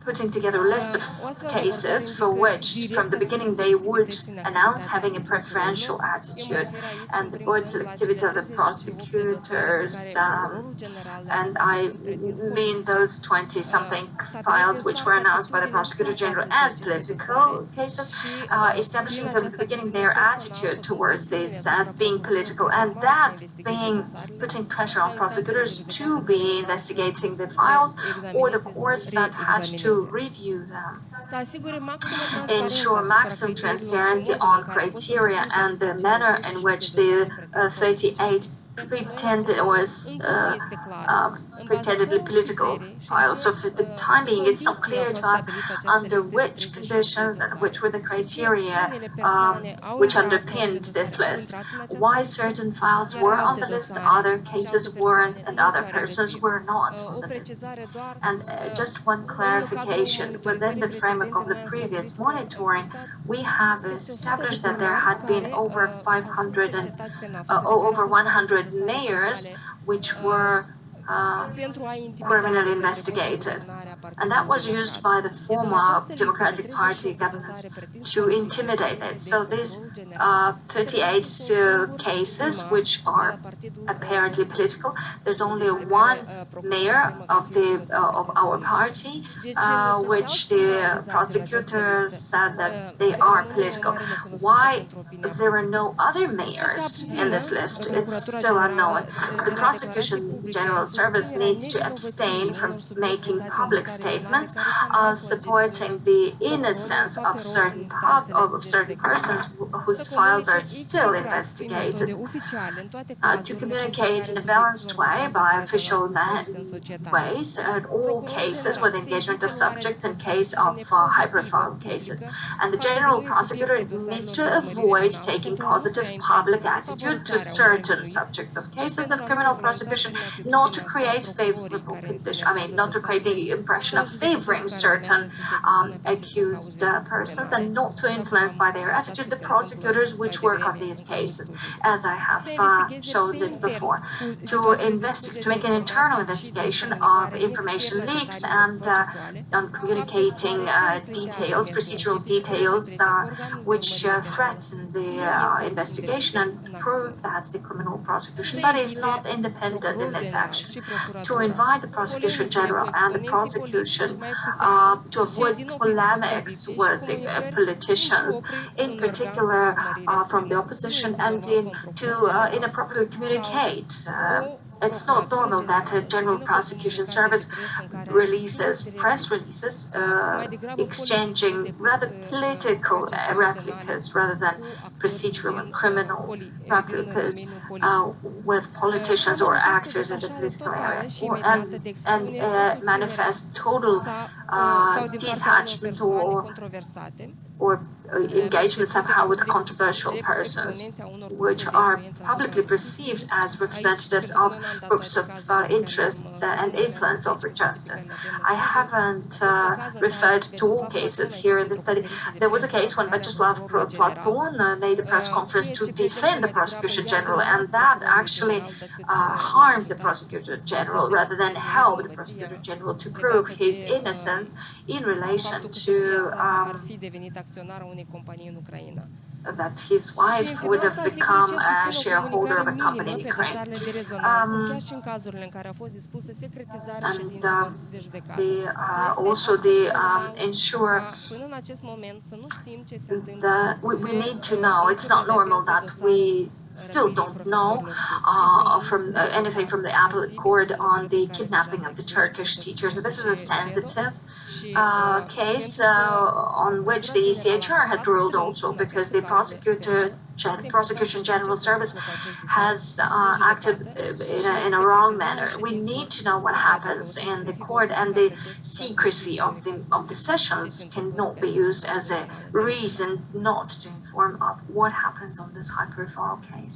Speaker 5: putting together a list of cases for which from the beginning they would announce having a preferential attitude and avoid selectivity of the prosecutors, and I mean those 20-something files which were announced by the Prosecutor General as political cases, establishing from the beginning their attitude towards this as being political, and that putting pressure on prosecutors to be investigating the files or the courts that had to review them. Ensure maximum transparency on criteria and the manner in which the 38 pretendedly political files. So for the time being, it's not clear to us under which conditions and which were the criteria which underpinned this list. Why certain files were on the list, other cases weren't, and other persons were not on the list. And just one clarification, within the framework of the previous monitoring, we have established that there had been over 100 mayors which were criminally investigated. And that was used by the former Democratic Party governments to intimidate it. So these 38 cases, which are apparently political, there's only one mayor of our party, which the prosecutor said that they are political. Why there are no other mayors in this list? It's still unknown. The Prosecution General Service needs to abstain from making public statements supporting the innocence of certain persons whose files are still investigated. To communicate in a balanced way by official ways in all cases with engagement of subjects in case of high-profile cases. And the General Prosecutor needs to avoid taking positive public attitude to certain subjects of cases of criminal prosecution, not to create favorable conditions, not to create the impression of favoring certain accused persons, and not to influence by their attitude the prosecutors which work on these cases, as I have shown it before. To make an internal investigation of information leaks and on communicating procedural details which threaten the investigation and prove that the criminal prosecution body is not independent in its action. To invite the Prosecution General and the prosecution to avoid polemics with politicians, in particular from the opposition, and to inappropriately communicate. It's not normal that a General Prosecution Service releases press releases exchanging rather political replicas rather than procedural and criminal replicas with politicians or actors in the political area, and manifest total detachment or engagement somehow with controversial persons, which are publicly perceived as representatives of groups of interests and influence over justice. I haven't referred to all cases here in the study. There was a case when Vyacheslav Platon made a press conference to defend the Prosecution General, and that actually harmed the Prosecutor General rather than help the Prosecutor General to prove his innocence in relation to that his wife would have become a shareholder of a company in Ukraine. We need to know, it's not normal that we still don't know anything from the appellate court on the kidnapping of the Turkish teachers. This is a sensitive case on which the ECHR had ruled also, because the Prosecution General Service has acted in a wrong manner. We need to know what happens in the court, and the secrecy of the sessions cannot be used as a reason not to inform of what happens on this high-profile case.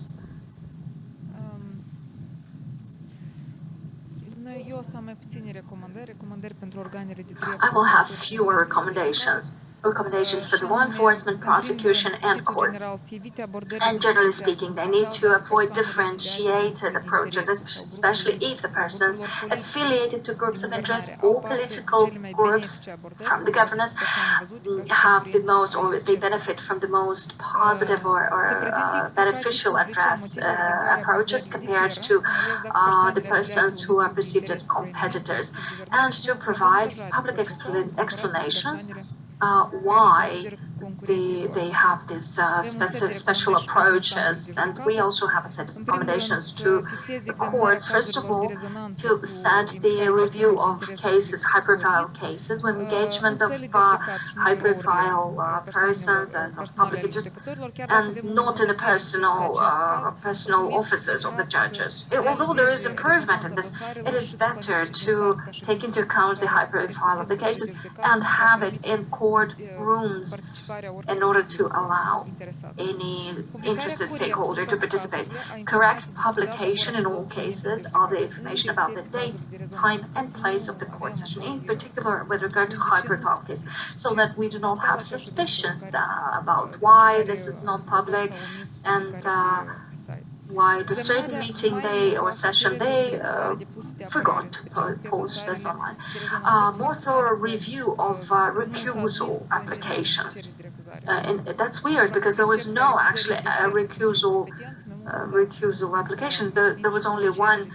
Speaker 5: I will have fewer recommendations for the law enforcement, prosecution, and courts. And generally speaking, they need to avoid differentiated approaches, especially if the persons affiliated to groups of interest or political groups from the governance have the most, or they benefit from the most positive or beneficial approaches compared to the persons who are perceived as competitors, and to provide public explanations why they have these special approaches, and we also have a set of recommendations to the courts. First of all, to set the review of cases, high-profile cases, with engagement of high-profile persons and of public interest, and not in the personal offices of the judges. Although there is improvement in this, it is better to take into account the high-profile of the cases and have it in court rooms in order to allow any interested stakeholder to participate. Correct publication in all cases of the information about the date, time, and place of the court session, in particular with regard to high-profile cases, so that we do not have suspicions about why this is not public and why at a certain meeting day or session they forgot to post this online. More thorough review of recusal applications. And that's weird because there was no actually recusal application. There was only one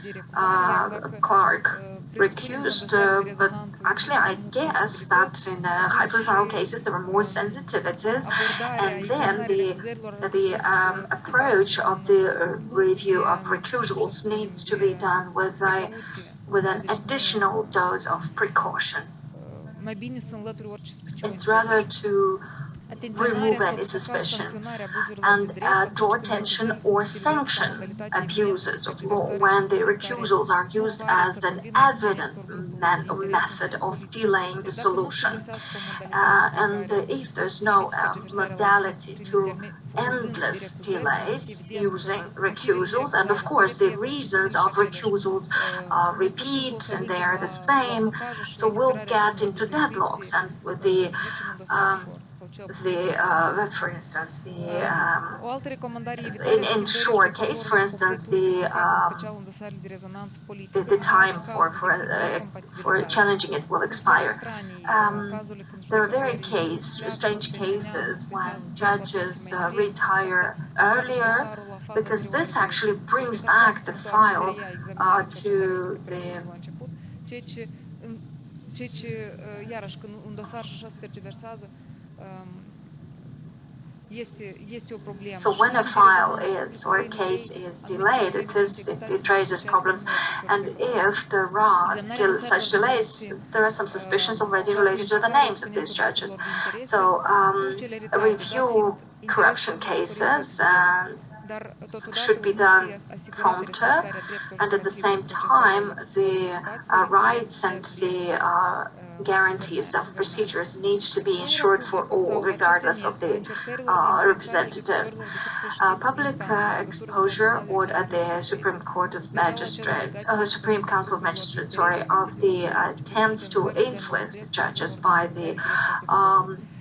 Speaker 5: clerk recused, but actually I guess that in high-profile cases there were more sensitivities, and then the approach of the review of recusals needs to be done with an additional dose of precaution. It's rather to remove any suspicion and draw attention or sanction abuses of law when the recusals are used as an evident method of delaying the solution. And if there's no modality to endless delays using recusals, and of course the reasons of recusals repeat and they are the same, so we'll get into deadlocks, and with for instance, in short case, for instance, the time for challenging it will expire. There are very strange cases when judges retire earlier, because this actually brings back the file to the So when a file or a case is delayed, it raises problems, and if there are such delays, there are some suspicions already related to the names of these judges. So review corruption cases should be done prompter, and at the same time the rights and the guarantees of procedures needs to be ensured for all, regardless of the representatives. Public exposure at the Supreme Council of Magistrates, of the attempts to influence the judges by the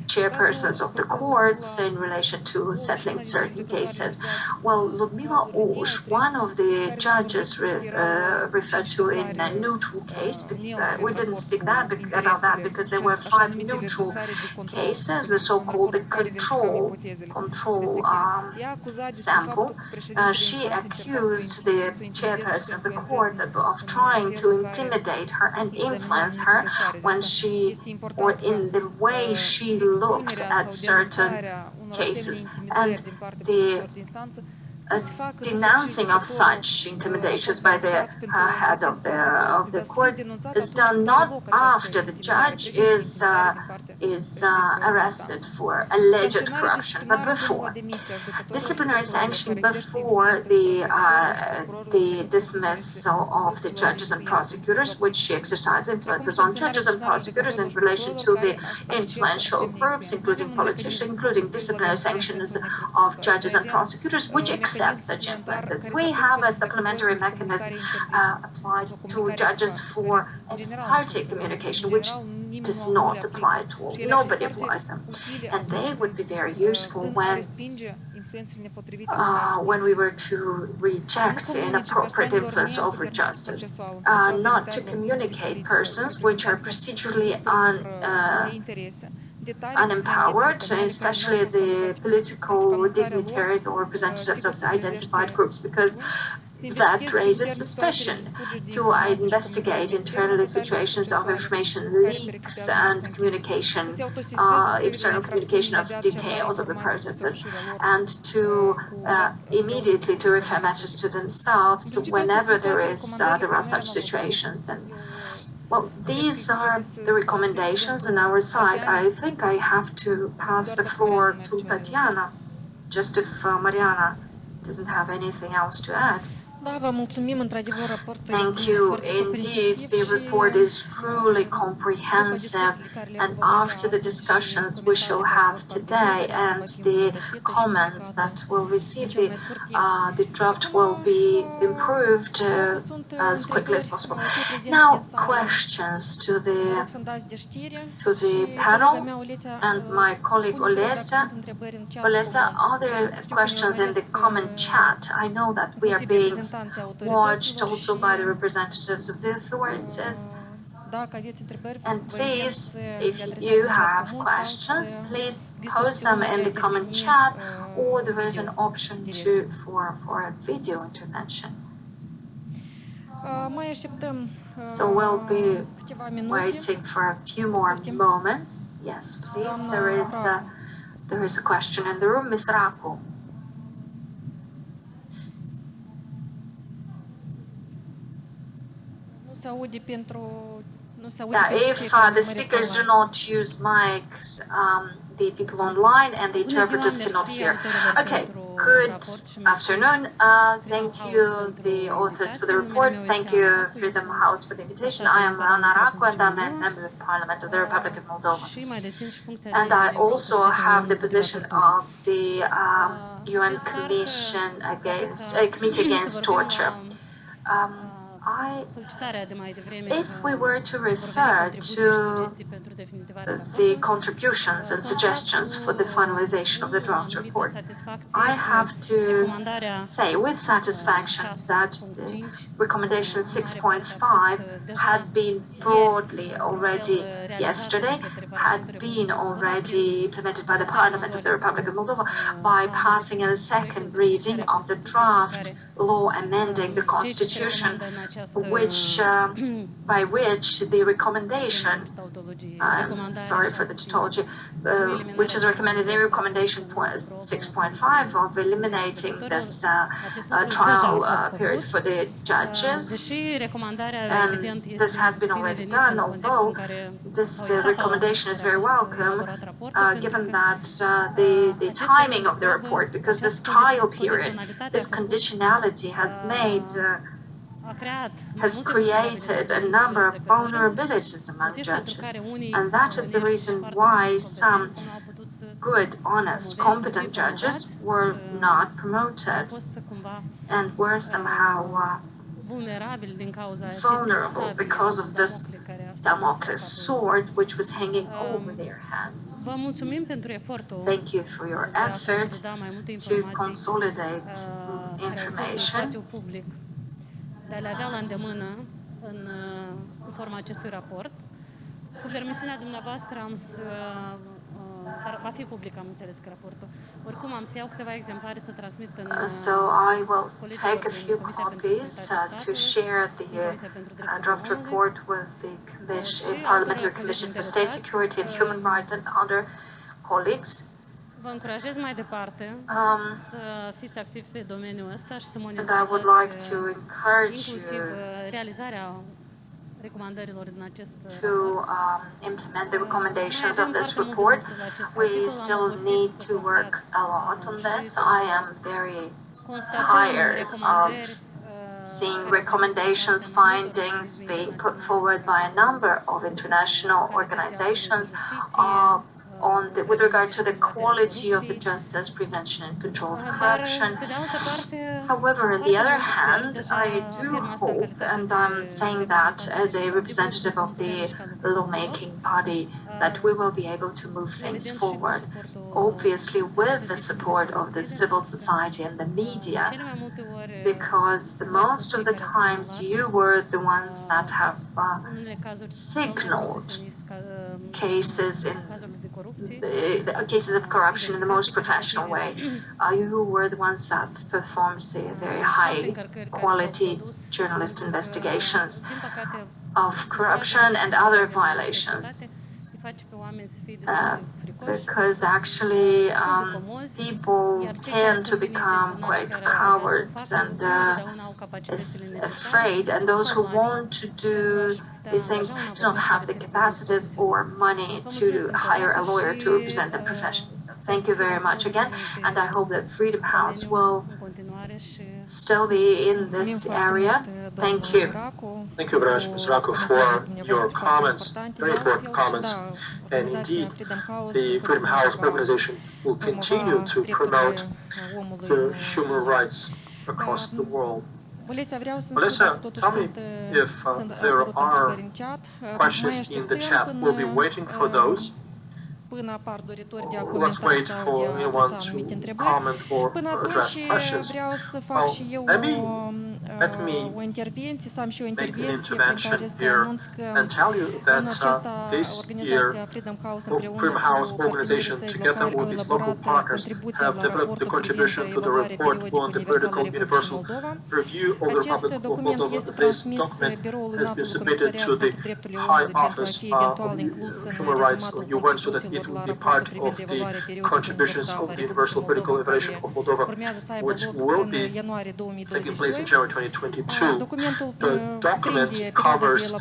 Speaker 5: chairpersons of the courts in relation to settling certain cases. Well, Ludmila Ush, one of the judges referred to in a neutral case, we didn't speak about that because there were 5 neutral cases, the so-called control sample. She accused the chairperson of the court of trying to intimidate her and influence her when or in the way she looked at certain cases, and the denouncing of such intimidations by the head of the court is done not after the judge is arrested for alleged corruption, but before. Disciplinary sanction before the dismissal of the judges and prosecutors, which exercise influences on judges and prosecutors in relation to the influential groups, including politicians, including disciplinary sanctions of judges and prosecutors, which accept such influences. We have a supplementary mechanism applied to judges for ex parte communication, which does not apply at all. Nobody applies them. And they would be very useful when we were to reject inappropriate influence over justice. Not to communicate persons which are procedurally unempowered, especially the political dignitaries or representatives of the identified groups, because that raises suspicion, to investigate internally situations of information leaks and communication, external communication of details of the processes, and to immediately to refer matters to themselves whenever there are such situations. And well, these are the recommendations on our side. I think I have to pass the floor to Tatiana, just if Mariana doesn't have anything else to add. Thank you. Indeed, the report is truly comprehensive, and after the discussions we shall have today and the comments that will receive, the draft will be improved as quickly as possible. Now, questions to the panel and my colleague Olesa. Olesa, are there questions in the common chat? I know that we are being watched also by the representatives of the authorities. And please, if you have questions, please post them in the comment chat, or there is an option for a video intervention. So we'll be waiting for a few more moments. Yes, please. There is a question in the room, Ms. Ratu. If the speakers do not use mics, the people online and the interpreters cannot hear. Okay, good afternoon. Thank you, the authors, for the report. Thank you, Freedom House, for the invitation. I am Mariana and I'm a member of Parliament of the Republic of Moldova. And I also have the position of the UN Committee Against Torture. If we were to refer to the contributions and suggestions for the finalization of the draft report, I have to say with satisfaction that recommendation 6.5 had been broadly already yesterday, had been already implemented by the Parliament of the Republic of Moldova by passing a second reading of the draft law amending the constitution, by which the recommendation, sorry for the tautology, which is recommended in recommendation 6.5 of eliminating this trial period for the judges. And this has been already done, although this recommendation is very welcome, given that the timing of the report, because this trial period, this conditionality has created a number of vulnerabilities among judges. And that is the reason why some good, honest, competent judges were not promoted and were somehow vulnerable because of this Damocles sword which was hanging over their heads. Thank you for your effort to consolidate information de a le avea la îndemână în forma acestui raport. Cu permisiunea dumneavoastră va fi public, am înțeles că raportul. Oricum am să iau câteva exemplare să transmit în So I will take a few copies to share the draft report with the Parliamentary Commission for State Security and Human Rights and other colleagues. Vă încurajez mai departe să fiți activi pe domeniul ăsta și să monitorizați inclusiv realizarea recomandărilor din acest raport. Implement the recommendations of this report. We still need to work a lot on this. I am very tired of seeing recommendations, findings being put forward by a number of international organizations with regard to the quality of the justice, prevention and control of corruption. However, on the other hand, I do hope, and I'm saying that as a representative of the lawmaking body, that we will be able to move things forward, obviously with the support of the civil society and the media, because most of the times you were the ones that have signaled cases the cases of corruption in the most professional way. You were the ones that performed a very high quality journalist investigations of corruption and other violations. Because actually people tend to become quite cowards and afraid, and those who want to do these things do not have the capacities or money to hire a lawyer to represent the profession. So thank you very much again, and I hope that Freedom House will still be in this area. Thank you.
Speaker 2: Thank you very much, Ms. Ratu, for your comments, very important comments. And indeed, the Freedom House organization will continue to promote the human rights across the world. Melissa, tell me if there are questions in the chat. We'll be waiting for those. Let's wait for anyone to comment or address questions. Well, let me make an intervention here and tell you that this year, Freedom House organization, together with its local partners, have developed the contribution to the report on the periodical universal review of the Republic of Moldova. This document has been submitted to the High Office of Human Rights of UN so that it will be part of the contributions of the Universal Political Evaluation of Moldova, which will be taking place in January 2022. The document covers the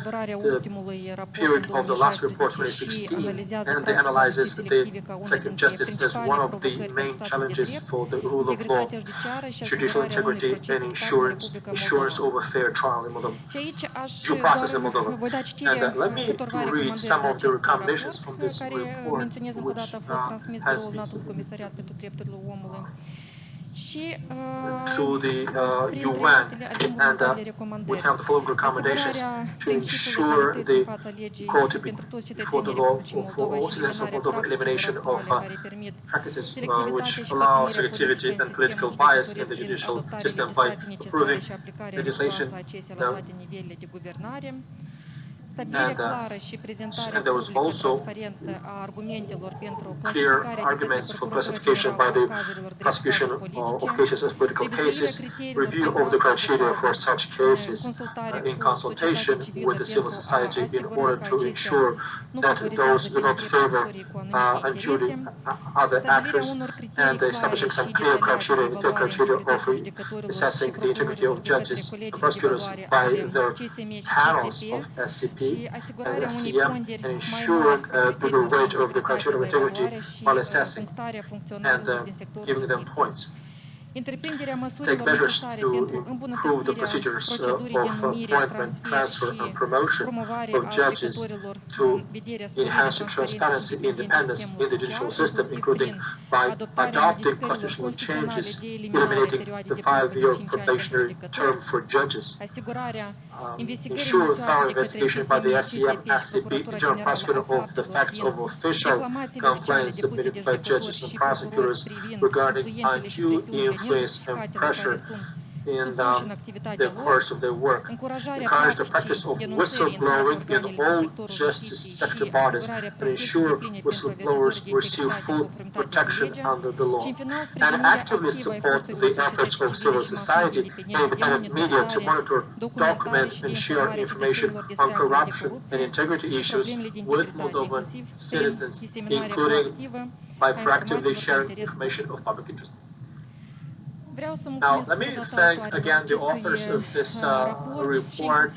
Speaker 2: period of the last report, 2016, and it analyzes the selective justice as one of the main challenges for the rule of law, judicial integrity, and assurance of a fair trial in Moldova, due process in Moldova. And let me read some of the recommendations from this report, which has been submitted to the UN, and we have the following recommendations to ensure the quality before the law for all citizens of Moldova, elimination of practices which allow selectivity and political bias in the judicial system by approving legislation. And there was also clear arguments for classification by the prosecution of cases as political cases, review of the criteria for such cases in consultation with the civil society in order to ensure that those do not favor unduly other actors, and establishing some clear criteria of assessing the integrity of judges and prosecutors by their panels of SCP and SCM, and ensuring the weight of the criteria of integrity while assessing and giving them points. Take measures to improve the procedures of appointment, transfer, and promotion of judges to enhance the transparency and independence in the judicial system, including by adopting constitutional changes, eliminating the 5-year probationary term for judges, ensure thorough investigation by the SCM, SCP, General Prosecutor of the facts of official complaints submitted by judges and prosecutors regarding undue influence and pressure in the course of their work. Encourage the practice of whistleblowing in all justice sector bodies and ensure whistleblowers receive full protection under the law. And actively support the efforts of civil society and independent media to monitor, document, and share information on corruption and integrity issues with Moldovan citizens, including by proactively sharing information of public interest. Now, let me thank again the authors of this report,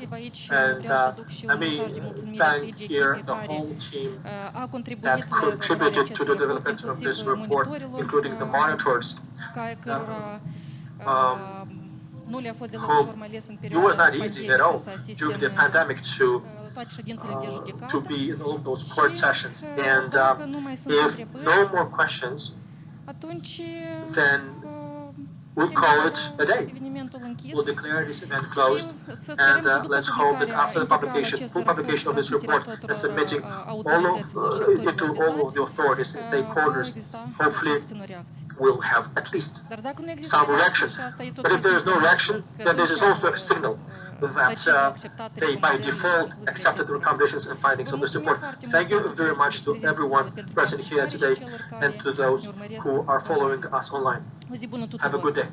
Speaker 2: and let me thank here the whole team that contributed to the development of this report, including the monitors. It was not easy at all during the pandemic to be in all those court sessions, and if no more questions, then we'll call it a day. We'll declare this event closed, and let's hope that after the full publication of this report and submitting all of the authorities and stakeholders, hopefully we'll have at least some reaction. But if there is no reaction, then this is also a signal that they by default accepted the recommendations and findings of this report. Thank you very much to everyone present here today and to those who are following us online. Have a good day.